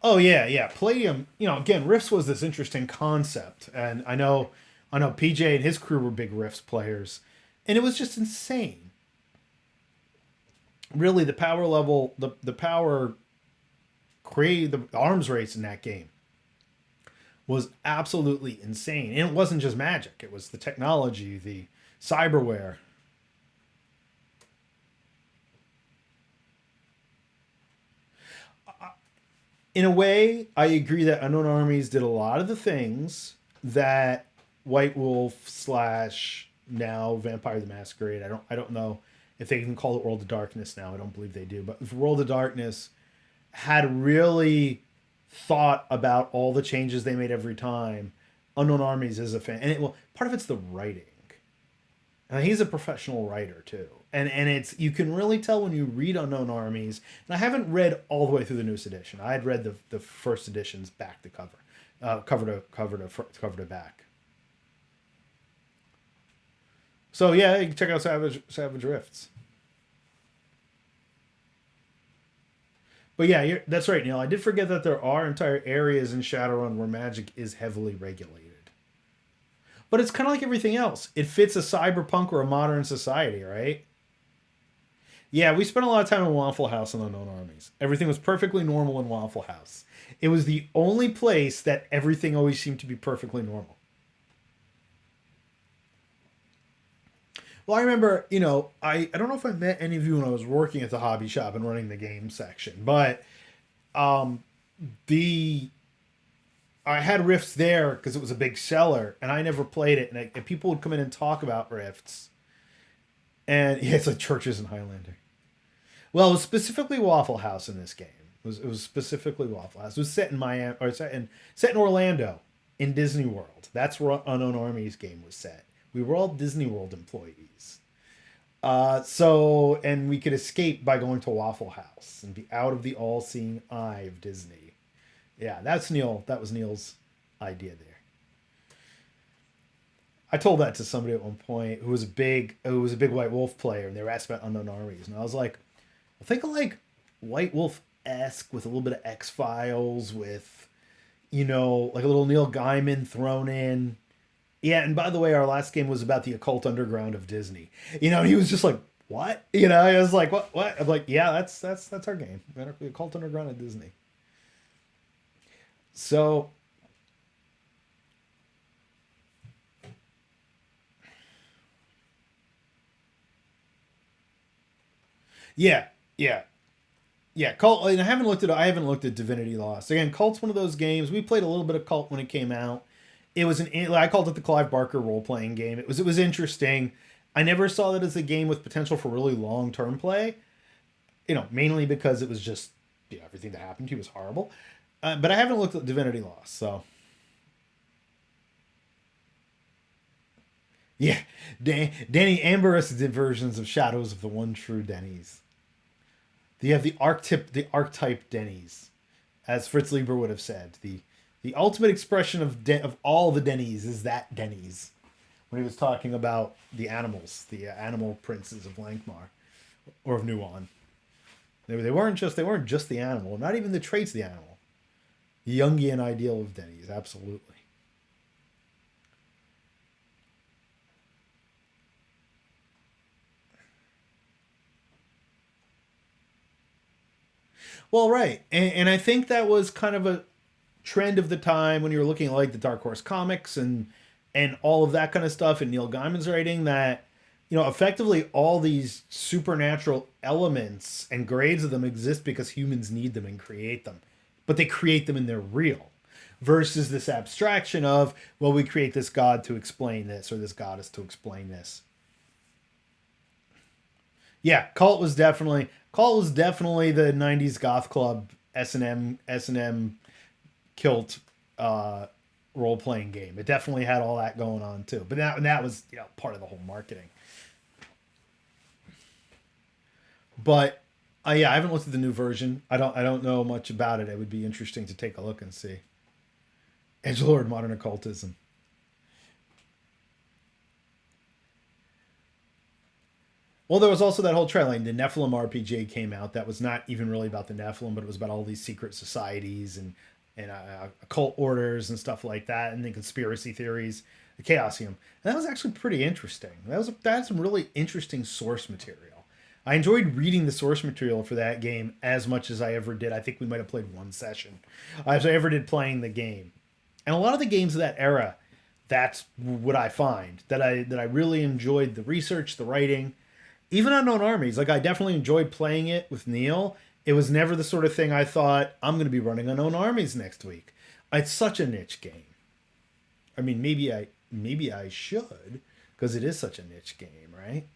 Oh yeah, yeah. Palladium. Again, Rifts was this interesting concept, and I know, PJ and his crew were big Rifts players, and it was just insane. Really, the power level, the power create the arms race in that game was absolutely insane. And it wasn't just magic, it was the technology, the cyberware. In a way, I agree that Unknown Armies did a lot of the things that White Wolf slash now Vampire the Masquerade. I don't know if they even call it World of Darkness now. I don't believe they do. But if World of Darkness had really thought about all the changes they made every time, Unknown Armies is a fan. And well, part of it's the writing. He's a professional writer too, and it's you can really tell when you read Unknown Armies. And I haven't read all the way through the newest edition. I had read the first editions back to cover, cover to back. So yeah, you can check out Savage Rifts. But yeah, that's right, Neil. I did forget that there are entire areas in Shadowrun where magic is heavily regulated. But it's kind of like everything else. It fits a cyberpunk or a modern society, right? Yeah, we spent a lot of time in Waffle House in Unknown Armies. Everything was perfectly normal in Waffle House. It was the only place that everything always seemed to be perfectly normal. Well, I remember, I don't know if I met any of you when I was working at the hobby shop and running the game section, but um, the I had Rifts there because it was a big seller, and I never played it. And people would come in and talk about Rifts, and yeah, it's like churches in Highlander. Well, it was specifically Waffle House in this game. It was specifically Waffle House. It was set in Miami or set in Orlando, in Disney World. That's where Unknown Armies game was set. We were all Disney World employees. And we could escape by going to Waffle House and be out of the all-seeing eye of Disney. Yeah, that's Neil. That was Neil's idea there. I told that to somebody at one point who was a big White Wolf player, and they were asking about Unknown Armies, and I was like, I think of like White Wolf esque with a little bit of X Files, with like a little Neil Gaiman thrown in. Yeah, and by the way, our last game was about the occult underground of Disney. He was just like, "What?" I was like, "What? What?" I'm like, "Yeah, that's our game, the occult underground of Disney." So, yeah, yeah, yeah. Cult. And I haven't looked at Divinity Lost. Again, Cult's one of those games. We played a little bit of Cult when it came out. It was I called it the Clive Barker role playing game. It was interesting. I never saw that as a game with potential for really long term play. Mainly because it was just everything that happened to you was horrible. But I haven't looked at Divinity Lost, so yeah. Danny Amberus did versions of Shadows of the One True Denny's. You have the archetype Denny's, as Fritz Lieber would have said. The ultimate expression of all the Denny's is that Denny's, when he was talking about the animals, the animal princes of Lankmar or of Nuon. They weren't just the animal, not even the traits of the animal. The Jungian ideal of Denny's, absolutely. Well, right, and I think that was kind of a trend of the time when you were looking at like the Dark Horse comics and all of that kind of stuff, and Neil Gaiman's writing that effectively all these supernatural elements and grades of them exist because humans need them and create them, but they create them and they're real, versus this abstraction of, well, we create this god to explain this or this goddess to explain this. Yeah, Cult was definitely the '90s goth club S&M kilt role playing game. It definitely had all that going on too. But that was part of the whole marketing. But yeah, I haven't looked at the new version. I don't know much about it. It would be interesting to take a look and see. Edgelord modern occultism. Well, there was also that whole trend. Like the Nephilim RPG came out. That was not even really about the Nephilim, but it was about all these secret societies and occult orders and stuff like that, and the conspiracy theories, the Chaosium. And that was actually pretty interesting. That had some really interesting source material. I enjoyed reading the source material for that game as much as I ever did. I think we might have played one session, as I ever did playing the game. And a lot of the games of that era, that's what I find that I really enjoyed the research, the writing, even Unknown Armies. Like I definitely enjoyed playing it with Neil. It was never the sort of thing I thought I'm going to be running Unknown Armies next week. It's such a niche game. I mean, maybe I should because it is such a niche game, right?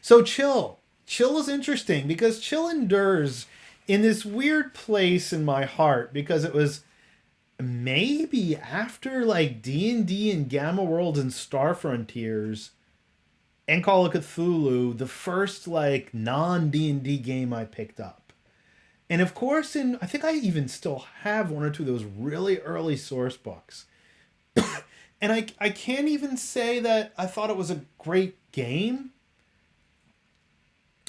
So chill is interesting because chill endures in this weird place in my heart because it was maybe after like D&D and Gamma World and Star Frontiers and Call of Cthulhu, the first like non D&D game I picked up. And of course, I think I even still have one or two of those really early source books. And I can't even say that I thought it was a great game.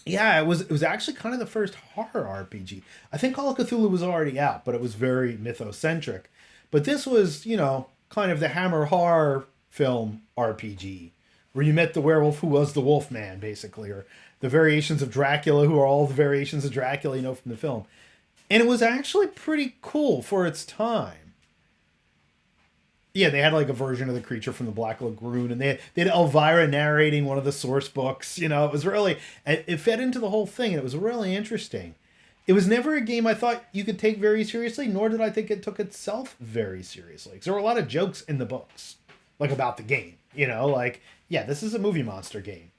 Yeah, it was actually kind of the first horror RPG. I think Call of Cthulhu was already out, but it was very mythocentric. But this was, kind of the Hammer horror film RPG, where you met the werewolf who was the Wolfman, basically, or the variations of Dracula, who are all the variations of Dracula you know from the film. And it was actually pretty cool for its time. Yeah, they had like a version of the creature from the Black Lagoon, and they had Elvira narrating one of the source books. It was really it fed into the whole thing, and it was really interesting. It was never a game I thought you could take very seriously, nor did I think it took itself very seriously. Because there were a lot of jokes in the books, like about the game. Like yeah, this is a movie monster game.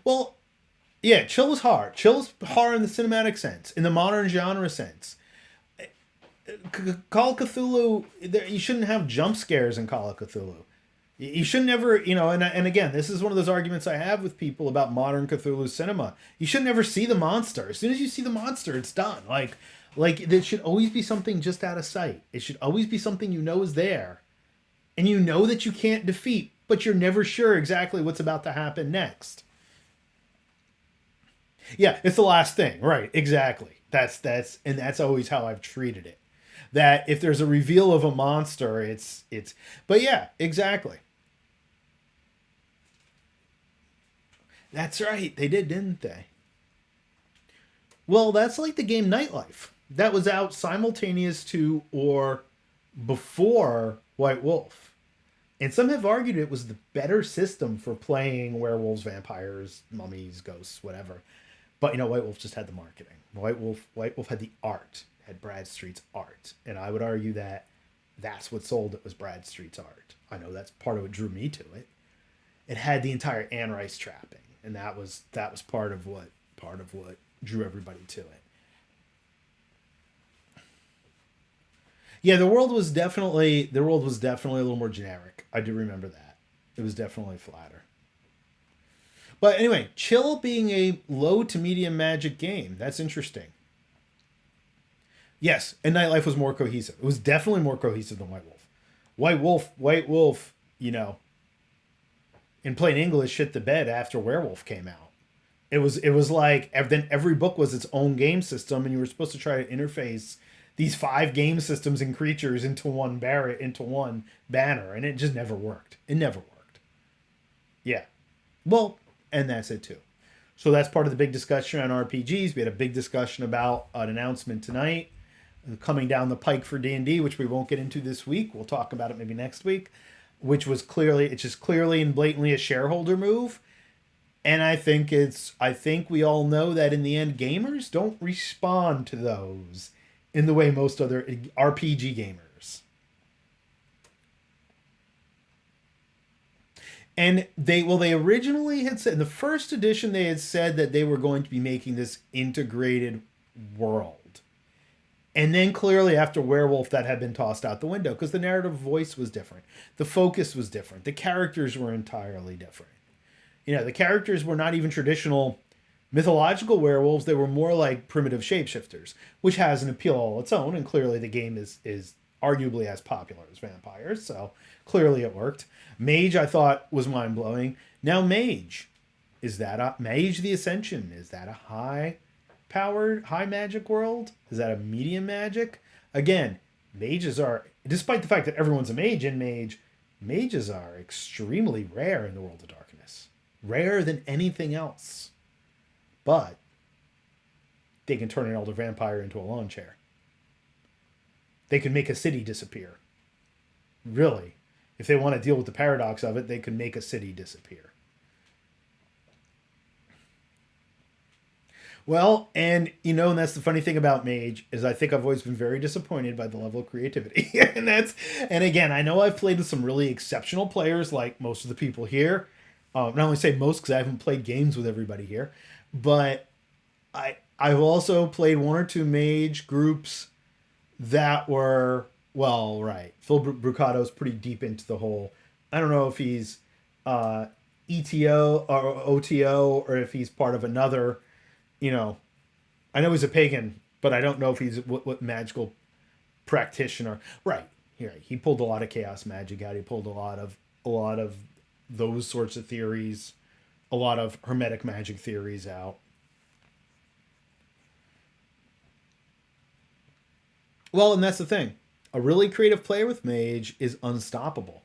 Well, yeah, Chill was hard. Chill's horror in the cinematic sense, in the modern genre sense. Call of Cthulhu, you shouldn't have jump scares in Call of Cthulhu. You shouldn't ever, and again, this is one of those arguments I have with people about modern Cthulhu cinema. You should never see the monster. As soon as you see the monster, it's done. Like it should always be something just out of sight. It should always be something you know is there, and you know that you can't defeat, but you're never sure exactly what's about to happen next. Yeah, it's the last thing, right? Exactly. That's always how I've treated it. That if there's a reveal of a monster, it's. But yeah, exactly. That's right. They did, didn't they? Well, that's like the game Nightlife. That was out simultaneous to or before White Wolf. And some have argued it was the better system for playing werewolves, vampires, mummies, ghosts, whatever. But White Wolf just had the marketing. White Wolf had the art, had Bradstreet's art, and I would argue that that's what sold it was Bradstreet's art. I know that's part of what drew me to it. It had the entire Anne Rice trapping, and that was part of what drew everybody to it. Yeah, the world was definitely a little more generic. I do remember that. It was definitely flatter. But anyway, Chill being a low to medium magic game, that's interesting. Yes, and Nightlife was more cohesive. It was definitely more cohesive than White Wolf. White Wolf, in plain English, shit the bed after Werewolf came out. It was like then every book was its own game system, and you were supposed to try to interface these five game systems and creatures into one banner, and it just never worked. It never worked. Yeah. Well, and that's it too. So that's part of the big discussion on RPGs. We had a big discussion about an announcement tonight coming down the pike for D&D, which we won't get into this week. We'll talk about it maybe next week, it's just clearly and blatantly a shareholder move. And I think we all know that in the end, gamers don't respond to those in the way most other RPG gamers. And they originally had said in the first edition, they had said that they were going to be making this integrated world. And then clearly after Werewolf, that had been tossed out the window because the narrative voice was different. The focus was different. The characters were entirely different. The characters were not even traditional mythological werewolves. They were more like primitive shapeshifters, which has an appeal all its own. And clearly the game is arguably as popular as vampires. So clearly it worked. Mage, I thought, was mind-blowing. Now Mage. Mage the Ascension? Is that a high-powered, high magic world? Is that a medium magic? Again, mages are, despite the fact that everyone's a mage in Mage, mages are extremely rare in the world of darkness. Rarer than anything else. But they can turn an elder vampire into a lawn chair. They could make a city disappear. Really. If they want to deal with the paradox of it, they could make a city disappear. Well, and and that's the funny thing about Mage is I think I've always been very disappointed by the level of creativity. And again, I know I've played with some really exceptional players, like most of the people here. Not only say most because I haven't played games with everybody here, but I've also played one or two Mage groups that were well, right. Phil Brucato's pretty deep into the whole. I don't know if he's uh, ETO or OTO or if he's part of another. You know, I know he's a pagan, but I don't know if he's what magical practitioner. Right. Here, he pulled a lot of chaos magic out. He pulled a lot of those sorts of theories, a lot of hermetic magic theories out. Well, and that's the thing. A really creative player with mage is unstoppable.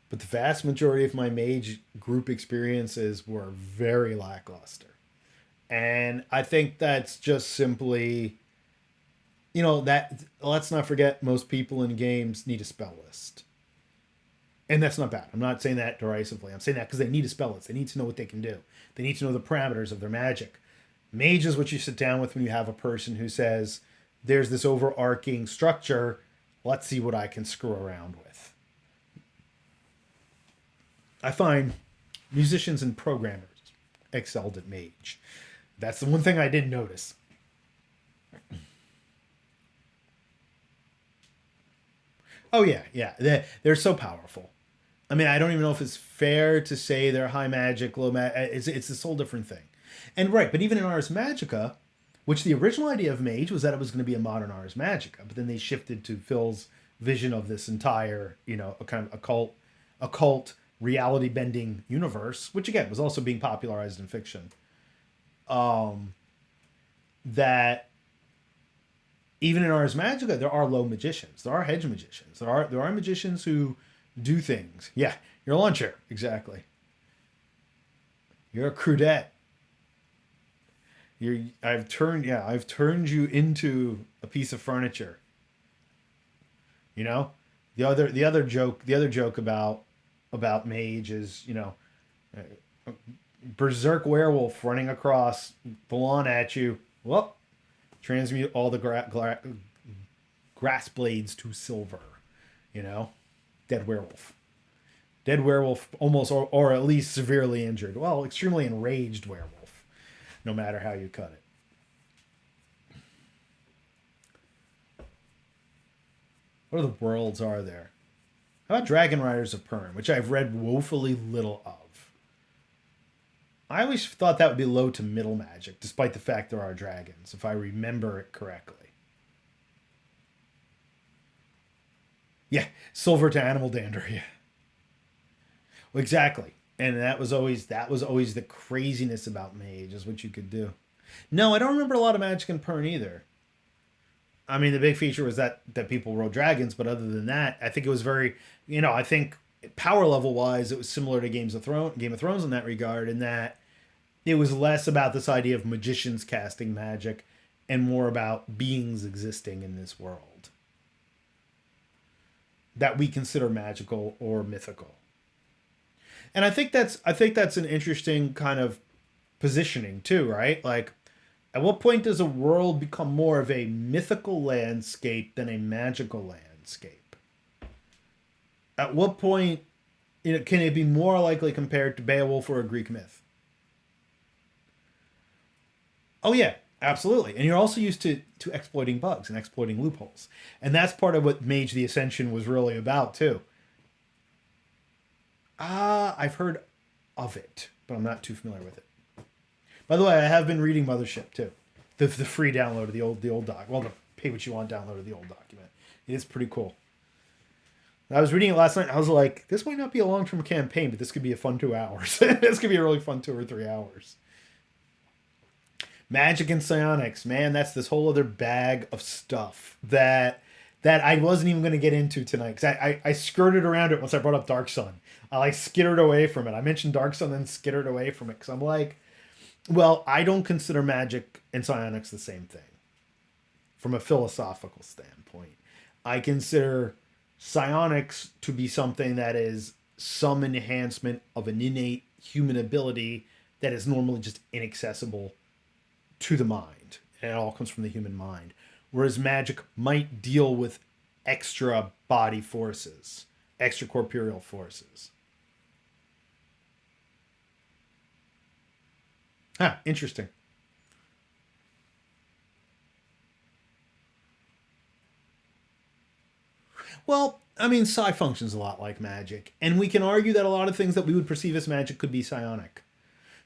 But the vast majority of my mage group experiences were very lackluster. And I think that's just simply, that let's not forget most people in games need a spell list. And that's not bad. I'm not saying that derisively. I'm saying that because they need a spell list. They need to know what they can do. They need to know the parameters of their magic. Mage is what you sit down with when you have a person who says, there's this overarching structure. Let's see what I can screw around with. I find musicians and programmers excelled at mage. That's the one thing I did notice. Oh yeah, yeah. They're so powerful. I mean, I don't even know if it's fair to say they're high magic, low magic. It's this whole different thing. And right, but even in Ars Magica, which the original idea of Mage was that it was going to be a modern Ars Magica, but then they shifted to Phil's vision of this entire, a kind of occult reality bending universe, which again was also being popularized in fiction. Um, that even in Ars Magica, there are low magicians. There are hedge magicians. There are magicians who do things. Yeah, you're a luncher. Exactly. You're a crudette. I've turned you into a piece of furniture. You know? The other joke about mage is, berserk werewolf running across the lawn at you. Well, transmute all the grass blades to silver. You know, dead werewolf. Dead werewolf, almost or at least severely injured. Well, extremely enraged werewolf. No matter how you cut it. What other worlds are there? How about Dragon Riders of Pern, which I've read woefully little of? I always thought that would be low to middle magic, despite the fact there are dragons, if I remember it correctly. Yeah, silver to animal dander. Yeah, well, exactly. And that was always the craziness about mage is what you could do. No, I don't remember a lot of magic in Pern either. I mean, the big feature was that people rode dragons, but other than that, I think it was very, I think power level wise, it was similar to Game of Thrones in that regard, in that it was less about this idea of magicians casting magic and more about beings existing in this world that we consider magical or mythical. And I think that's an interesting kind of positioning too, right? Like, at what point does a world become more of a mythical landscape than a magical landscape? At what point, can it be more likely compared to Beowulf or a Greek myth? Oh yeah, absolutely. And you're also used to exploiting bugs and exploiting loopholes, and that's part of what Mage the Ascension was really about too. I've heard of it, but I'm not too familiar with it. By the way, I have been reading Mothership too, the free download of the old doc. Well, the pay what you want download of the old document. It is pretty cool. I was reading it last night. And I was like, this might not be a long term campaign, but this could be a fun 2 hours. This could be a really fun 2 or 3 hours. Magic and psionics, man, that's this whole other bag of stuff that I wasn't even going to get into tonight because I skirted around it once I brought up Dark Sun. I like skittered away from it. I mentioned Dark Sun, then skittered away from it because I'm like, well, I don't consider magic and psionics the same thing from a philosophical standpoint. I consider psionics to be something that is some enhancement of an innate human ability that is normally just inaccessible to the mind. And it all comes from the human mind. Whereas magic might deal with extra body forces, extra corporeal forces. Huh, interesting. Well, I mean, psi functions a lot like magic, and we can argue that a lot of things that we would perceive as magic could be psionic.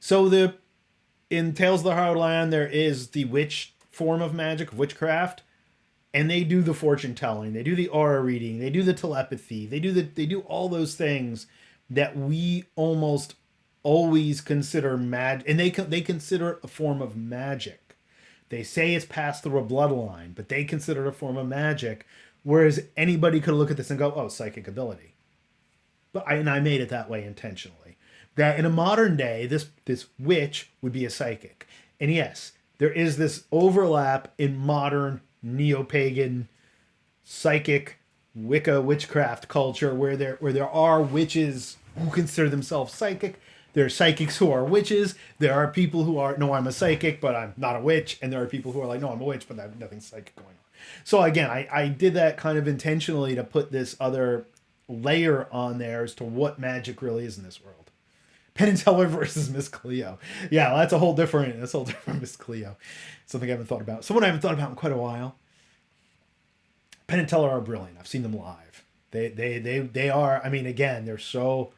So the in Tales of the Hard Land, there is the witch form of magic, of witchcraft, and they do the fortune telling, they do the aura reading, they do the telepathy, they do all those things that we almost always consider magic, and they consider it a form of magic. They say it's passed through a bloodline, but they consider it a form of magic. Whereas anybody could look at this and go, "Oh, psychic ability." And I made it that way intentionally. That in a modern day, this witch would be a psychic, and yes, there is this overlap in modern neo-pagan psychic Wicca witchcraft culture where there are witches who consider themselves psychic. There are psychics who are witches. There are people who are, no, I'm a psychic, but I'm not a witch. And there are people who are like, no, I'm a witch, but I have nothing psychic going on. So again, I did that kind of intentionally to put this other layer on there as to what magic really is in this world. Penn and Teller versus Miss Cleo. Yeah, that's a whole different Miss Cleo. Something I haven't thought about. Someone I haven't thought about in quite a while. Penn and Teller are brilliant. I've seen them live. They are. I mean, again, they're so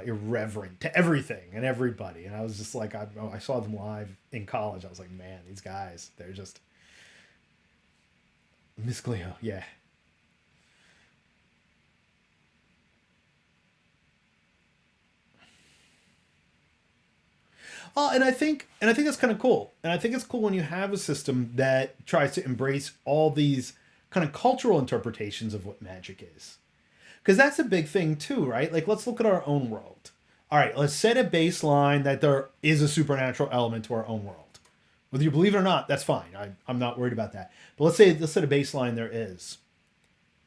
irreverent to everything and everybody. And I was just like, I saw them live in college. I was like, man, these guys, they're just Miss Cleo. Yeah. And I think that's kind of cool. And I think it's cool when you have a system that tries to embrace all these kind of cultural interpretations of what magic is. Because that's a big thing too, right? Like, let's look at our own world. All right, let's set a baseline that there is a supernatural element to our own world. Whether you believe it or not, that's fine. I'm not worried about that. But let's set a baseline there is.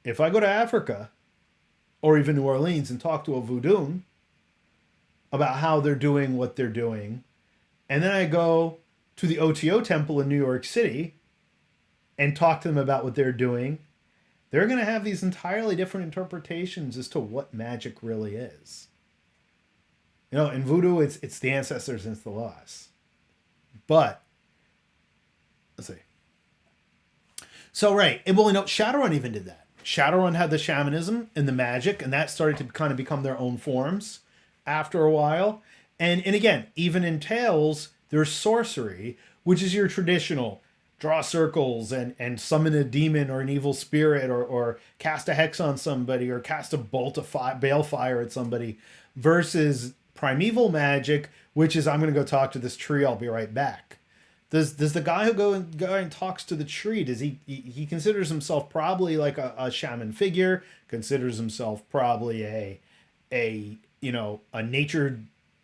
If I go to Africa or even New Orleans and talk to a voodoo about how they're doing what they're doing, and then I go to the OTO temple in New York City and talk to them about what they're doing, they're going to have these entirely different interpretations as to what magic really is. In voodoo, it's the ancestors and it's the loss. But let's see. So right, and well, Shadowrun even did that. Shadowrun had the shamanism and the magic, and that started to kind of become their own forms after a while. And again, even in Tales, there's sorcery, which is your traditional draw circles and summon a demon or an evil spirit or cast a hex on somebody or cast a bolt of balefire at somebody, versus primeval magic, which is, I'm going to go talk to this tree, I'll be right back. Does the guy who go and talks to the tree, does he considers himself probably like a shaman figure, considers himself probably a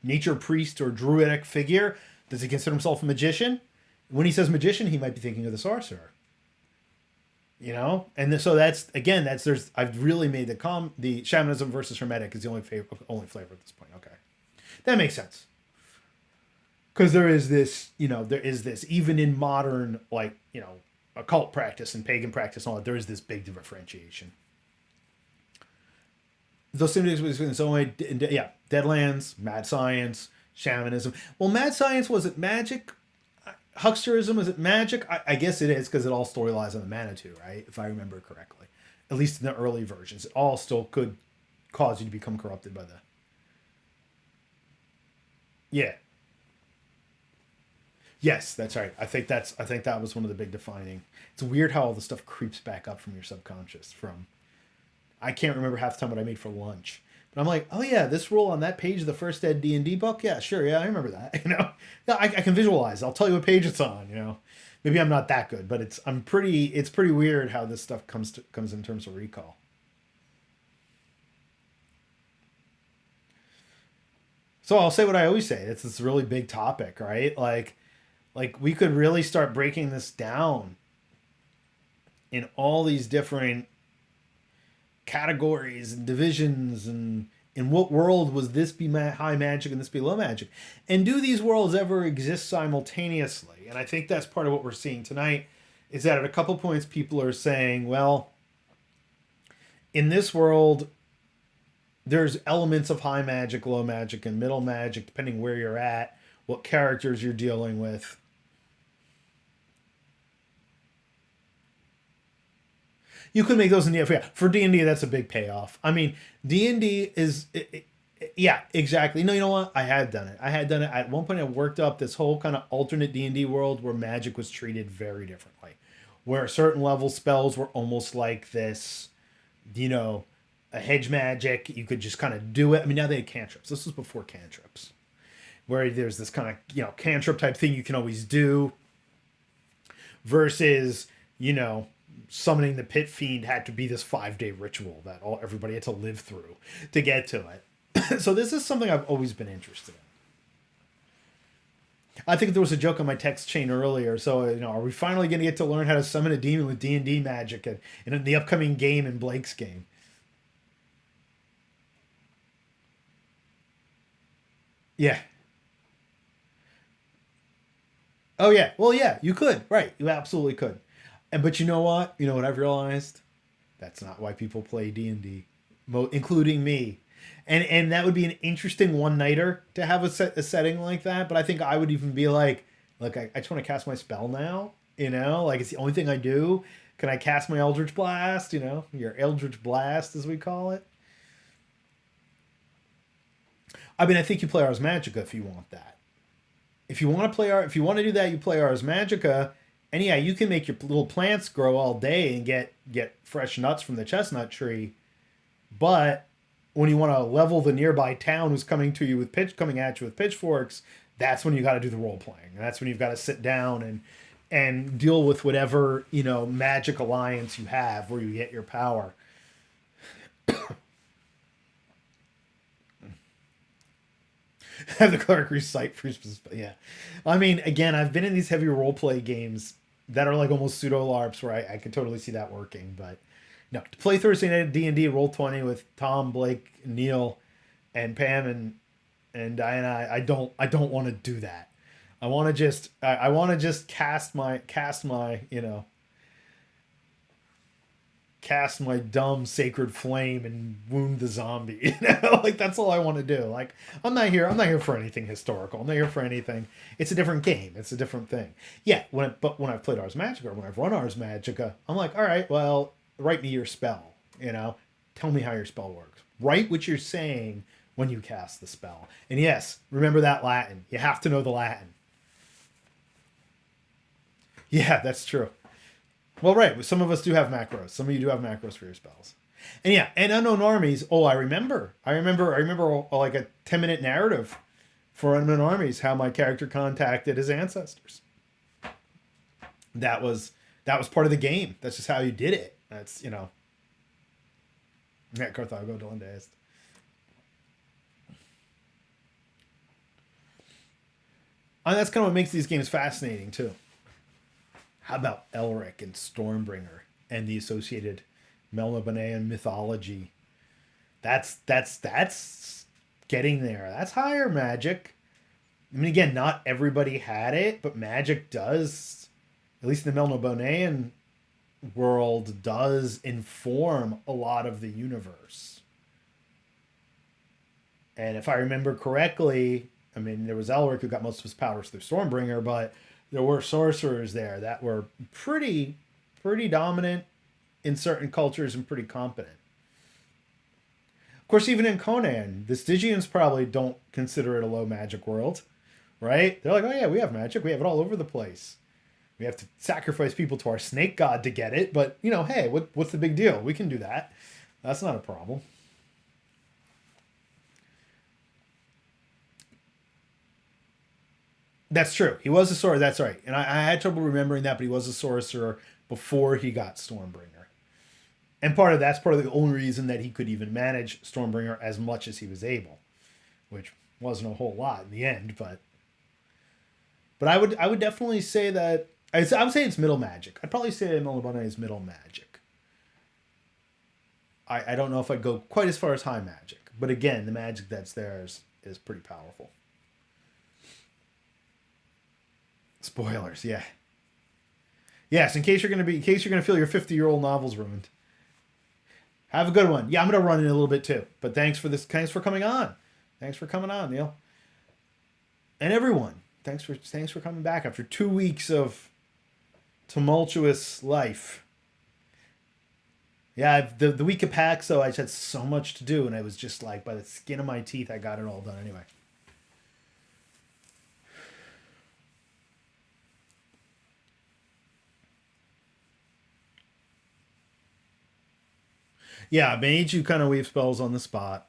nature priest or druidic figure? Does he consider himself a magician? When he says magician, he might be thinking of the sorcerer. So I've really made the shamanism versus hermetic is the only flavor at this point. Okay, that makes sense. Because there is this even in modern, occult practice and pagan practice and all that, there is this big differentiation. Those similarities between Deadlands, mad science, shamanism. Well, mad science, was it magic? Hucksterism, is it magic? I guess it is, because it all story lies on the Manitou, right? If I remember correctly. At least in the early versions. It all still could cause you to become corrupted by the... Yeah. Yes, that's right. I think that was one of the big defining. It's weird how all the stuff creeps back up from your subconscious from... I can't remember half the time what I made for lunch. But I'm like, oh yeah, this rule on that page of the first ed D&D book? Yeah, sure, yeah, I remember that. Yeah, I can visualize. I'll tell you what page it's on. Maybe I'm not that good, but it's pretty weird how this stuff comes in terms of recall. So I'll say what I always say. It's this really big topic, right? Like we could really start breaking this down in all these different categories and divisions, and in what world was this be high magic and this be low magic, and do these worlds ever exist simultaneously? And I think that's part of what we're seeing tonight, is that at a couple points people are saying, well, in this world there's elements of high magic, low magic, and middle magic depending where you're at, what characters you're dealing with. You could make those in D&D. Yeah, for D&D, that's a big payoff. I mean, D&D is yeah, exactly. No, you know what? I had done it. I had done it at one point. I worked up this whole kind of alternate D&D world where magic was treated very differently, where certain level spells were almost like this, you know, a hedge magic. You could just kind of do it. I mean, now they had cantrips. This was before cantrips, where there's this kind of, you know, cantrip type thing you can always do versus, you know, summoning the pit fiend had to be this 5-day ritual that everybody had to live through to get to it. So this is something I've always been interested in. I think there was a joke on my text chain earlier. So, you know, are we finally going to get to learn how to summon a demon with D&D magic in the upcoming game in Blake's game? Yeah. Oh yeah. Well, yeah, you could. Right. You absolutely could. And but you know what? You know what I've realized? That's not why people play D&D, including me. And that would be an interesting one-nighter to have a setting like that, but I think I would even be like, look, I just want to cast my spell now, you know? Like it's the only thing I do. Can I cast my Eldritch Blast, you know? Your Eldritch Blast as we call it. I mean, I think you play Ars Magica if you want that. If you want to play if you want to do that, you play Ars Magica. And yeah, you can make your little plants grow all day and get fresh nuts from the chestnut tree. But when you want to level the nearby town who's coming at you with pitchforks, that's when you got to do the role playing. And that's when you've got to sit down and deal with whatever, you know, magic alliance you have where you get your power. Have the cleric recite for yeah. I mean, again, I've been in these heavy role play games that are like almost pseudo larps where I could totally see that working, but no, to play Thursday night D&D roll 20 with Tom, Blake, Neil, and Pam and Diana, I don't want to do that. I want to just cast my you know, cast my dumb sacred flame and wound the zombie. You know, like that's all I want to do. Like I'm not here for anything historical. I'm not here for anything. It's a different game. It's a different thing. Yeah, but when I've played Ars Magica or when I've run Ars Magica, I'm like, all right, well, write me your spell. You know, tell me how your spell works. Write what you're saying when you cast the spell. And yes, remember that Latin. You have to know the Latin. Yeah, that's true. Well, right. Some of us do have macros. Some of you do have macros for your spells. And yeah, and unknown armies. Oh, I remember like a 10-minute narrative for unknown armies. How my character contacted his ancestors. That was part of the game. That's just how you did it. That's you know. Yeah, Carthago, Dylan Deist. And that's kind of what makes these games fascinating too. How about Elric and Stormbringer and the associated Melnibonéan mythology? That's getting there. That's higher magic. I mean, again, not everybody had it, but magic does, at least in the Melnibonéan world, does inform a lot of the universe. And if I remember correctly, I mean, there was Elric who got most of his powers through Stormbringer, but there were sorcerers there that were pretty dominant in certain cultures and pretty competent. Of course, even in Conan, the Stygians probably don't consider it a low magic world, right? They're like, oh yeah, we have magic. We have it all over the place. We have to sacrifice people to our snake god to get it, but you know, hey, what's the big deal? We can do that. That's not a problem. That's true. He was a sorcerer. That's right. And I had trouble remembering that, but he was a sorcerer before he got Stormbringer. And part of the only reason that he could even manage Stormbringer as much as he was able, which wasn't a whole lot in the end, but I would definitely say that I would say it's middle magic. I'd probably say Milibana is middle magic. I don't know if I'd go quite as far as high magic, but again, the magic that's there is pretty powerful. Spoilers, yeah. Yes, in case you're gonna feel your 50-year-old novels ruined. Have a good one. Yeah, I'm gonna run in a little bit too. But thanks for this. Thanks for coming on. Thanks for coming on, Neil. And everyone, thanks for coming back after 2 weeks of tumultuous life. Yeah, the week of PAX, though, I just had so much to do, and I was just like, by the skin of my teeth, I got it all done anyway. Yeah, mage you kind of weave spells on the spot.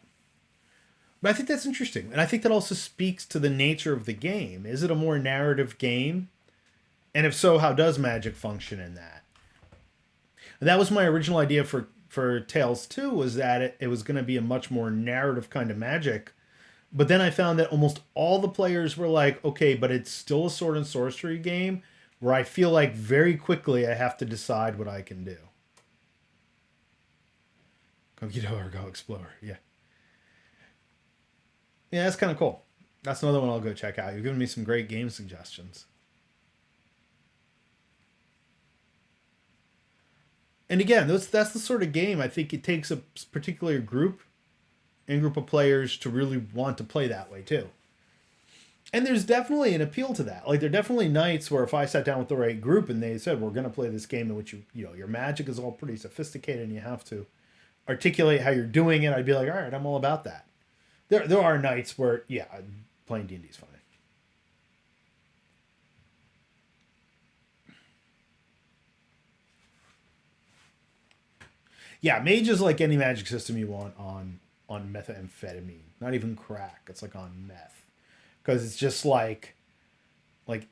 But I think that's interesting. And I think that also speaks to the nature of the game. Is it a more narrative game? And if so, how does magic function in that? And that was my original idea for Tales 2, was that it was going to be a much more narrative kind of magic. But then I found that almost all the players were like, okay, but it's still a sword and sorcery game where I feel like very quickly I have to decide what I can do. Go Guido or go Explorer, yeah. Yeah, that's kind of cool. That's another one I'll go check out. You've given me some great game suggestions. And again, that's the sort of game I think it takes a particular group of players to really want to play that way too. And there's definitely an appeal to that. Like there are definitely nights where if I sat down with the right group and they said we're going to play this game in which you know your magic is all pretty sophisticated and you have to articulate how you're doing it, I'd be like, all right, I'm all about that. There are nights where yeah, playing D&D is fine. Yeah, mage is like any magic system you want on methamphetamine, not even crack. It's like on meth, because it's just like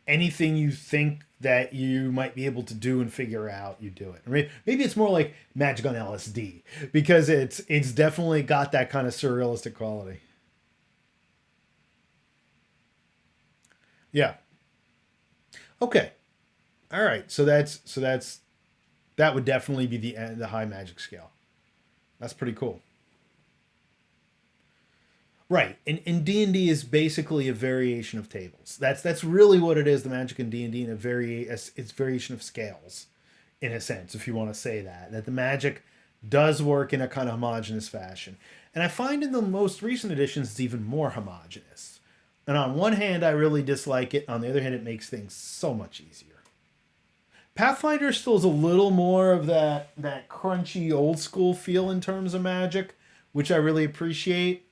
anything you think that you might be able to do and figure out, you do it. I mean, maybe it's more like magic on LSD because it's definitely got that kind of surrealistic quality. Yeah. Okay. All right. So that's that would definitely be the high magic scale. That's pretty cool. Right, and D&D is basically a variation of tables. That's really what it is. The magic in D&D, and it's variation of scales, in a sense, if you want to say that the magic does work in a kind of homogenous fashion. And I find in the most recent editions it's even more homogenous. And on one hand, I really dislike it. On the other hand, it makes things so much easier. Pathfinder still is a little more of that crunchy old school feel in terms of magic, which I really appreciate.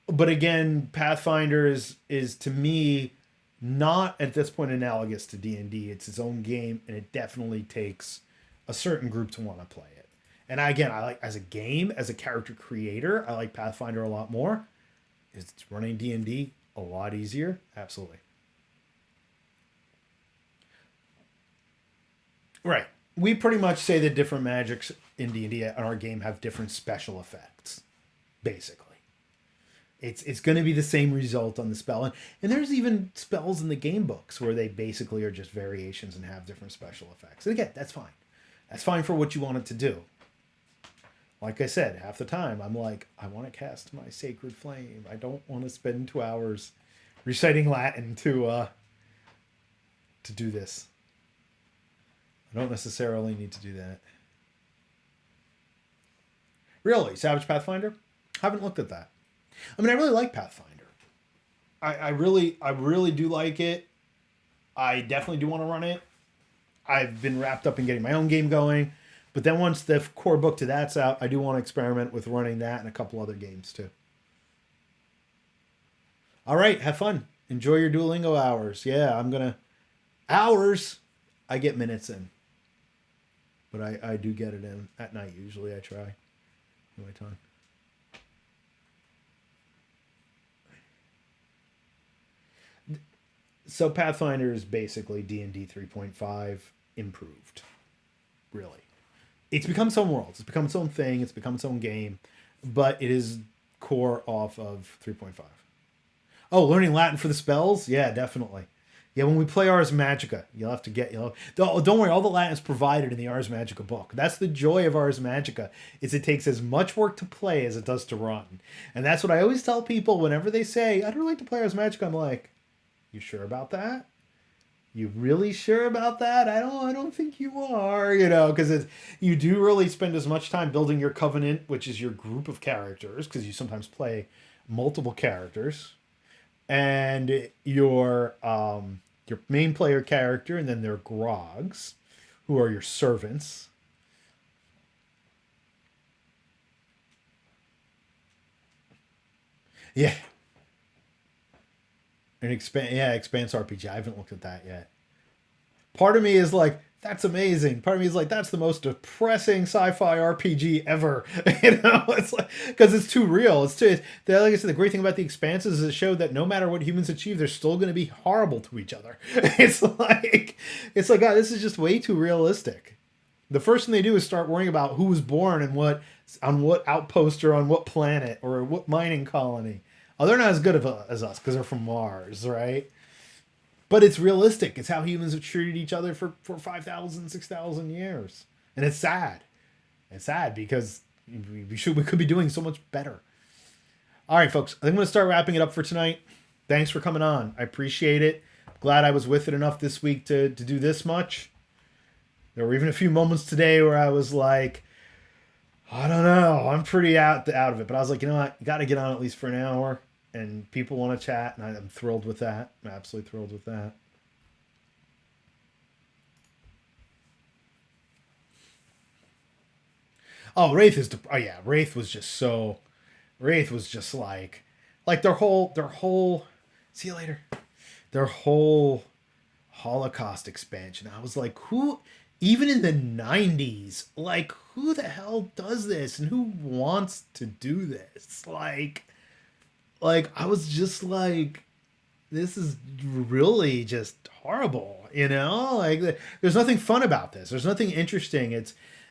But again, Pathfinder is to me not at this point analogous to D&D. It's its own game, and it definitely takes a certain group to want to play it. And again, I like as a game, as a character creator, I like Pathfinder a lot more. It's running D&D a lot easier, absolutely. Right. We pretty much say that different magics in D&D in our game have different special effects, basically. It's going to be the same result on the spell. And there's even spells in the game books where they basically are just variations and have different special effects. And again, that's fine. That's fine for what you want it to do. Like I said, half the time I'm like, I want to cast my sacred flame. I don't want to spend 2 hours reciting Latin to do this. I don't necessarily need to do that. Really? Savage Pathfinder? Haven't looked at that. I mean, I really like Pathfinder. I really do like it. I definitely do want to run it. I've been wrapped up in getting my own game going. But then once the core book to that's out, I do want to experiment with running that and a couple other games too. All right, have fun. Enjoy your Duolingo hours. Yeah, I'm going to... Hours? I get minutes in. But I do get it in at night usually. I try in my time. So Pathfinder is basically D&D 3.5 improved. Really. It's become its own world. It's become its own thing. It's become its own game. But it is core off of 3.5. Oh, learning Latin for the spells? Yeah, definitely. Yeah, when we play Ars Magica, you'll have to get, don't worry, all the Latin is provided in the Ars Magica book. That's the joy of Ars Magica, is it takes as much work to play as it does to run. And that's what I always tell people whenever they say, I don't like to play Ars Magica. I'm like, you sure about that? You really sure about that? I don't think you are, because you do really spend as much time building your covenant, which is your group of characters, because you sometimes play multiple characters, and your main player character, and then their grogs, who are your servants. Yeah, and expanse RPG. I haven't looked at that yet. Part of me is like, that's amazing. Part of me is like, that's the most depressing sci-fi RPG ever. It's like, because it's too real. Like I said, the great thing about the Expanses is it showed that no matter what humans achieve, they're still going to be horrible to each other. God, this is just way too realistic. The first thing they do is start worrying about who was born and on what outpost or on what planet or what mining colony. Oh, they're not as good as us because they're from Mars, right? But it's realistic. It's how humans have treated each other for 5,000, 6,000 years. And it's sad. It's sad because we could be doing so much better. All right, folks. I think I'm going to start wrapping it up for tonight. Thanks for coming on. I appreciate it. Glad I was with it enough this week to do this much. There were even a few moments today where I was like, I don't know. I'm pretty out of it. But I was like, you know what? You got to get on at least for an hour. And people want to chat, and I'm thrilled with that. I'm absolutely thrilled with that. Oh, Wraith was just so. Wraith was just like their whole. See you later. Their whole Holocaust expansion. I was like, who? Even in the '90s, like who the hell does this, and who wants to do this? Like I was just like, this is really just horrible. Like there's nothing fun about this. There's nothing interesting.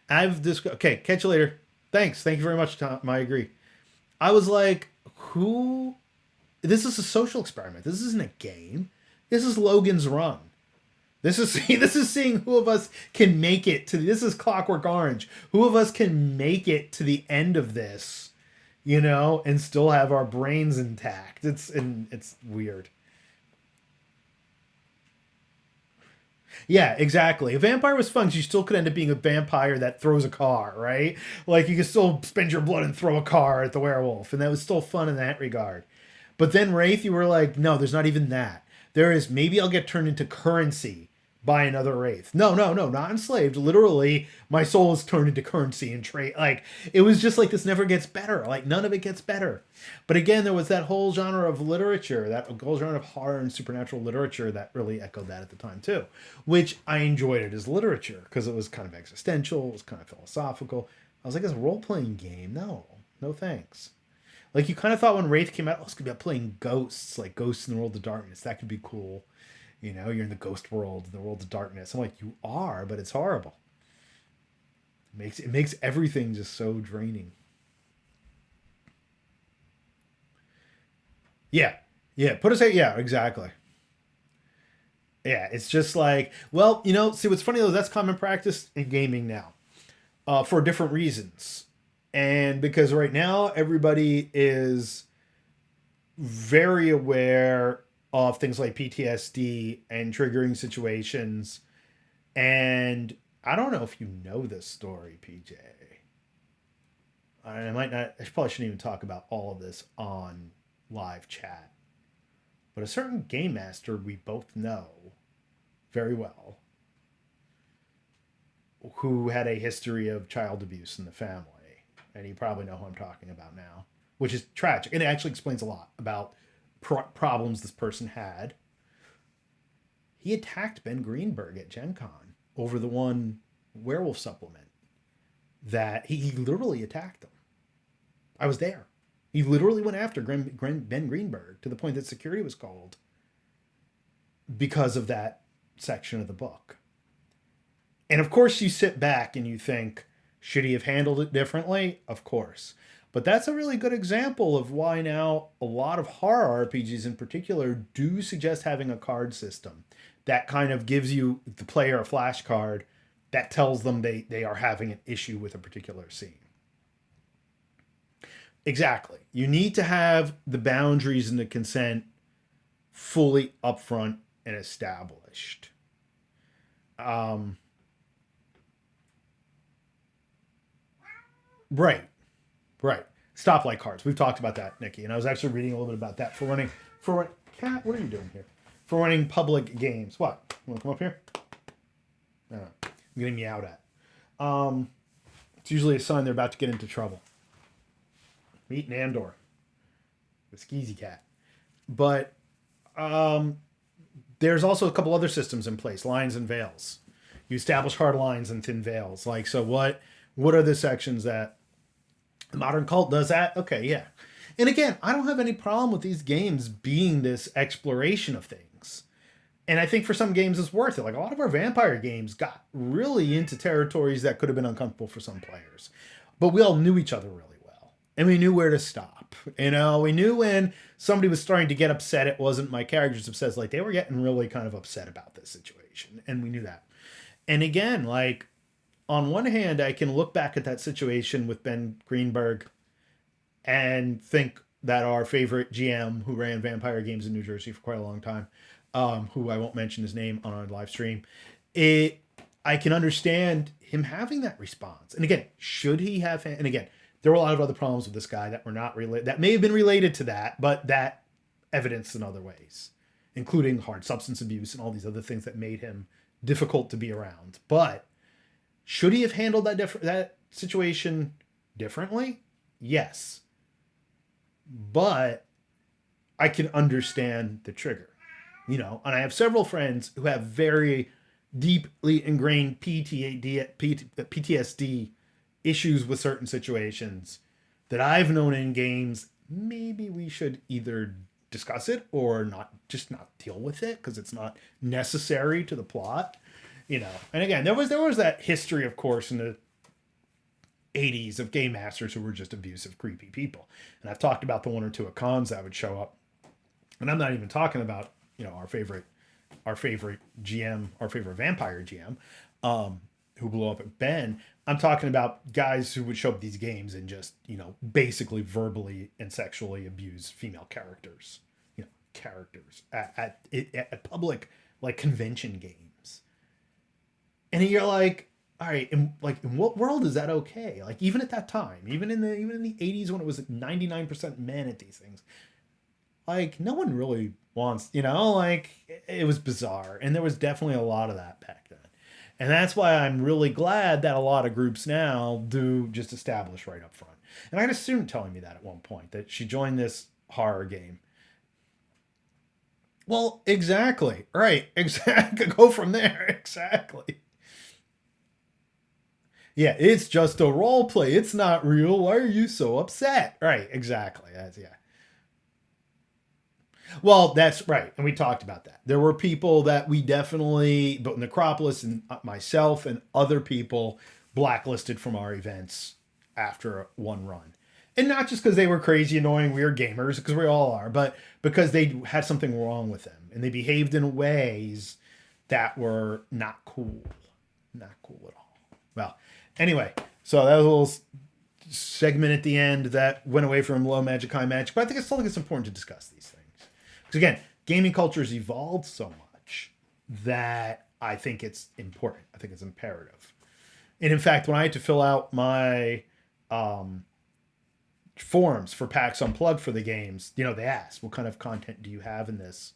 Okay, catch you later. Thank you very much, Tom. I agree. I was like, who? This is a social experiment. This isn't a game. This is Logan's Run. This is seeing who of us can make it to. This is Clockwork Orange. Who of us can make it to the end of this, and still have our brains intact. It's weird. Yeah, exactly. A vampire was fun because you still could end up being a vampire that throws a car, right? Like you could still spend your blood and throw a car at the werewolf, and that was still fun in that regard. But then Wraith, you were like, no, there's not even that. There is maybe I'll get turned into currency by another Wraith. No, no, no, not enslaved. Literally, my soul is turned into currency and trade. Like it was just like this never gets better. Like none of it gets better. But again, there was that whole genre of literature, that whole genre of horror and supernatural literature that really echoed that at the time too, which I enjoyed it as literature because it was kind of existential, it was kind of philosophical. I was like, as a role playing game, no, no thanks. Like you kind of thought when Wraith came out, oh, it's gonna be about playing ghosts, like Ghosts in the World of Darkness. That could be cool. You're in the ghost world, the world of darkness. I'm like, you are, but it's horrible. It makes everything just so draining. Yeah, yeah. Put us at yeah, exactly. Yeah, it's just like, well, see what's funny though, that's common practice in gaming now, for different reasons, and because right now everybody is very aware of things like PTSD and triggering situations. And I don't know if you know this story, PJ. I might not, I probably shouldn't even talk about all of this on live chat. But a certain game master we both know very well, who had a history of child abuse in the family. And you probably know who I'm talking about now, which is tragic. And it actually explains a lot about problems this person had. He attacked Ben Greenberg at Gen Con over the one werewolf supplement that he literally attacked him. I was there. He literally went after Ben Greenberg to the point that security was called because of that section of the book. And of course, you sit back and you think, should he have handled it differently? Of course. But that's a really good example of why now a lot of horror RPGs in particular do suggest having a card system that kind of gives you the player a flashcard that tells them they are having an issue with a particular scene. Exactly. You need to have the boundaries and the consent fully upfront and established. Um, right, right. Stoplight cards. We've talked about that, Nikki, and I was actually reading a little bit about that for cat. What are you doing here? For running public games. What? You want to come up here? No, I'm getting meowed at. Um, it's usually a sign they're about to get into trouble. Meet Nandor, the skeezy cat. But um, there's also a couple other systems in place, lines and veils. You establish hard lines and thin veils. Like, so what are the sections that Modern Cult does that? Okay, yeah. And again, I don't have any problem with these games being this exploration of things. And I think for some games it's worth it. Like a lot of our vampire games got really into territories that could have been uncomfortable for some players. But we all knew each other really well. And we knew where to stop. You know, we knew when somebody was starting to get upset, it wasn't my characters upset. Like they were getting really kind of upset about this situation. And we knew that. And again, like on one hand, I can look back at that situation with Ben Greenberg and think that our favorite GM who ran vampire games in New Jersey for quite a long time, who I won't mention his name on our live stream, I can understand him having that response. And again, should he have? And again, there were a lot of other problems with this guy that were not related, that may have been related to that, but that evidenced in other ways, including hard substance abuse and all these other things that made him difficult to be around. But should he have handled that situation differently? Yes. But I can understand the trigger, you know, and I have several friends who have very deeply ingrained PTSD issues with certain situations that I've known in games. Maybe we should either discuss it or not deal with it because it's not necessary to the plot, you know. And again, there was that history, of course, in the 80s of game masters who were just abusive, creepy people. And I've talked about the one or two of cons that would show up. And I'm not even talking about, you know, our favorite GM, our favorite vampire GM, who blew up at Ben. I'm talking about guys who would show up at these games and just, you know, basically verbally and sexually abuse female characters, you know, at public, like, convention games. And you're like, all right, in what world is that okay? Like even at that time, even in the 80s when it was 99% men at these things, like no one really wants, you know, like it was bizarre. And there was definitely a lot of that back then. And that's why I'm really glad that a lot of groups now do just establish right up front. And I had a student telling me that at one point, that she joined this horror game. Well, exactly. Right. Exactly. Go from there. Exactly. Yeah, it's just a role play. It's not real. Why are you so upset? Right, exactly. That's yeah. Well, that's right. And we talked about that. There were people that we definitely, but Necropolis and myself and other people blacklisted from our events after one run. And not just because they were crazy, annoying, weird gamers, because we all are, but because they had something wrong with them and they behaved in ways that were not cool. Not cool at all. Well, anyway, so that was a little segment at the end that went away from low magic, high magic, but I think it's important to discuss these things. Because again, gaming culture has evolved so much that I think it's important. I think it's imperative. And in fact, when I had to fill out my forums for PAX Unplugged for the games, you know, they asked, what kind of content do you have in this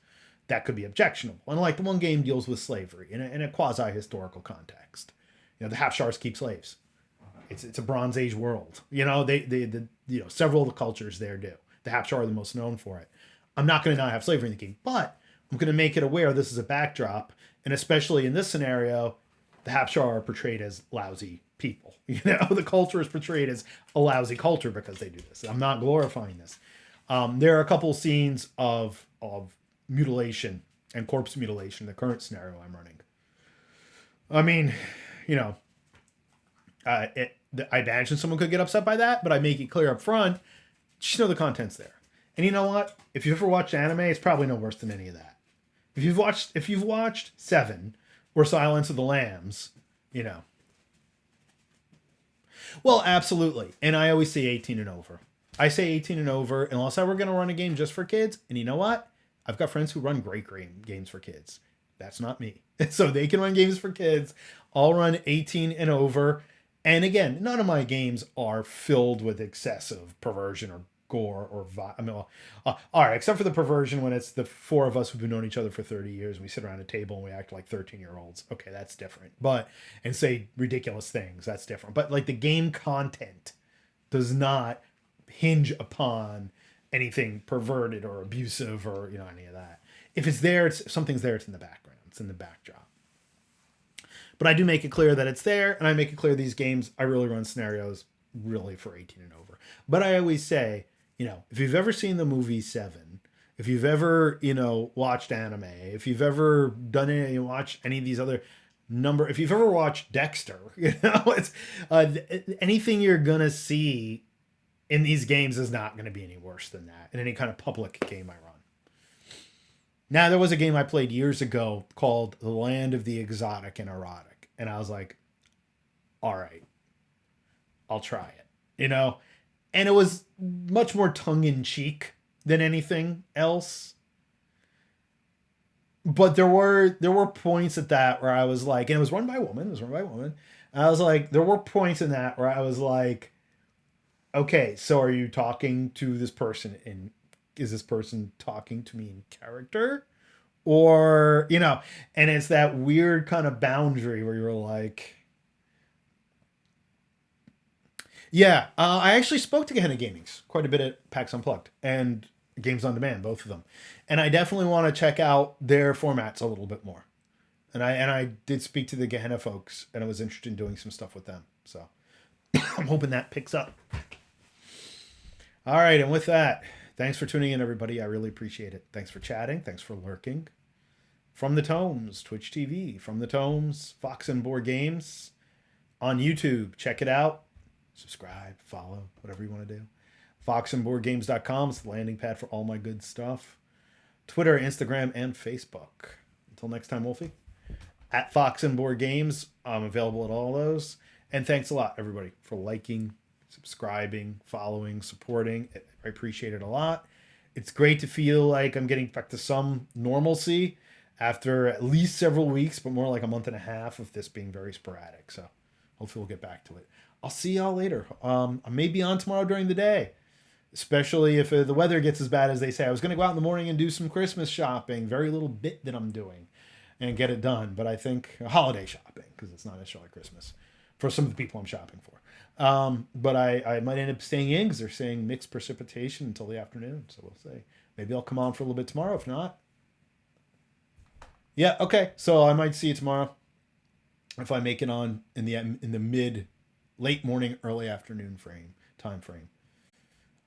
that could be objectionable? And like the one game deals with slavery in a quasi-historical context. You know, the Half-Shars keep slaves. It's a Bronze Age world. You know, you know, several of the cultures there do. The Half-Shar are the most known for it. I'm not going to not have slavery in the game, but I'm going to make it aware this is a backdrop, and especially in this scenario, the Half-Shar are portrayed as lousy people. You know, the culture is portrayed as a lousy culture because they do this. I'm not glorifying this. There are a couple scenes of mutilation and corpse mutilation in the current scenario I'm running. I mean, you know, I imagine someone could get upset by that, but I make it clear up front. Just know the content's there. And you know what? If you've ever watched anime, it's probably no worse than any of that. If you've watched Seven or Silence of the Lambs, you know. Well, absolutely. And I always say 18 and over. I say 18 and over unless I were going to run a game just for kids. And you know what? I've got friends who run great games for kids. That's not me. So they can run games for kids. I'll run 18 and over. And again, none of my games are filled with excessive perversion or gore or I mean, well, all right, except for the perversion when it's the four of us who've been knowing each other for 30 years and we sit around a table and we act like 13-year-olds. Okay, that's different. But and say ridiculous things, that's different. But like the game content does not hinge upon anything perverted or abusive or any of that. If it's there, it's something's there. It's in the background. It's in the backdrop. But I do make it clear that it's there, and I make it clear these games I really run scenarios really for 18 and over. But I always say, if you've ever seen the movie Seven, if you've ever watched anime, if you've ever done any watch any of these other if you've ever watched Dexter, it's anything you're gonna see in these games is not going to be any worse than that in any kind of public game I run. Now, there was a game I played years ago called The Land of the Exotic and Erotic. And I was like, all right, I'll try it, And it was much more tongue-in-cheek than anything else. But there were points at that where I was like, and it was run by a woman. And I was like, there were points in that where I was like, okay, so are you talking to this person is this person talking to me in character? Or, and it's that weird kind of boundary where you're like, yeah, I actually spoke to Gehenna Gamings quite a bit at PAX Unplugged and Games on Demand, both of them. And I definitely want to check out their formats a little bit more. And I did speak to the Gehenna folks and I was interested in doing some stuff with them. So I'm hoping that picks up. All right, and with that, thanks for tuning in, everybody. I really appreciate it. Thanks for chatting. Thanks for lurking. From the Tomes, Twitch TV. From the Tomes, Fox and Board Games. On YouTube, check it out. Subscribe, follow, whatever you want to do. foxandboardgames.com is the landing pad for all my good stuff. Twitter, Instagram, and Facebook. Until next time, Wolfie. At Fox and Board Games, I'm available at all those. And thanks a lot, everybody, for liking, subscribing, following, supporting. I appreciate it a lot. It's great to feel like I'm getting back to some normalcy after at least several weeks, but more like a month and a half of this being very sporadic. So hopefully we'll get back to it. I'll see y'all later. I may be on tomorrow during the day, especially if the weather gets as bad as they say. I was going to go out in the morning and do some Christmas shopping, very little bit that I'm doing, and get it done. But I think holiday shopping, because it's not necessarily Christmas, for some of the people I'm shopping for. But I might end up staying in because they're saying mixed precipitation until the afternoon. So we'll see. Maybe I'll come on for a little bit tomorrow. If not, yeah, okay. So I might see you tomorrow if I make it on in the late morning, early afternoon time frame.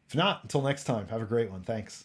If not, until next time, have a great one. Thanks.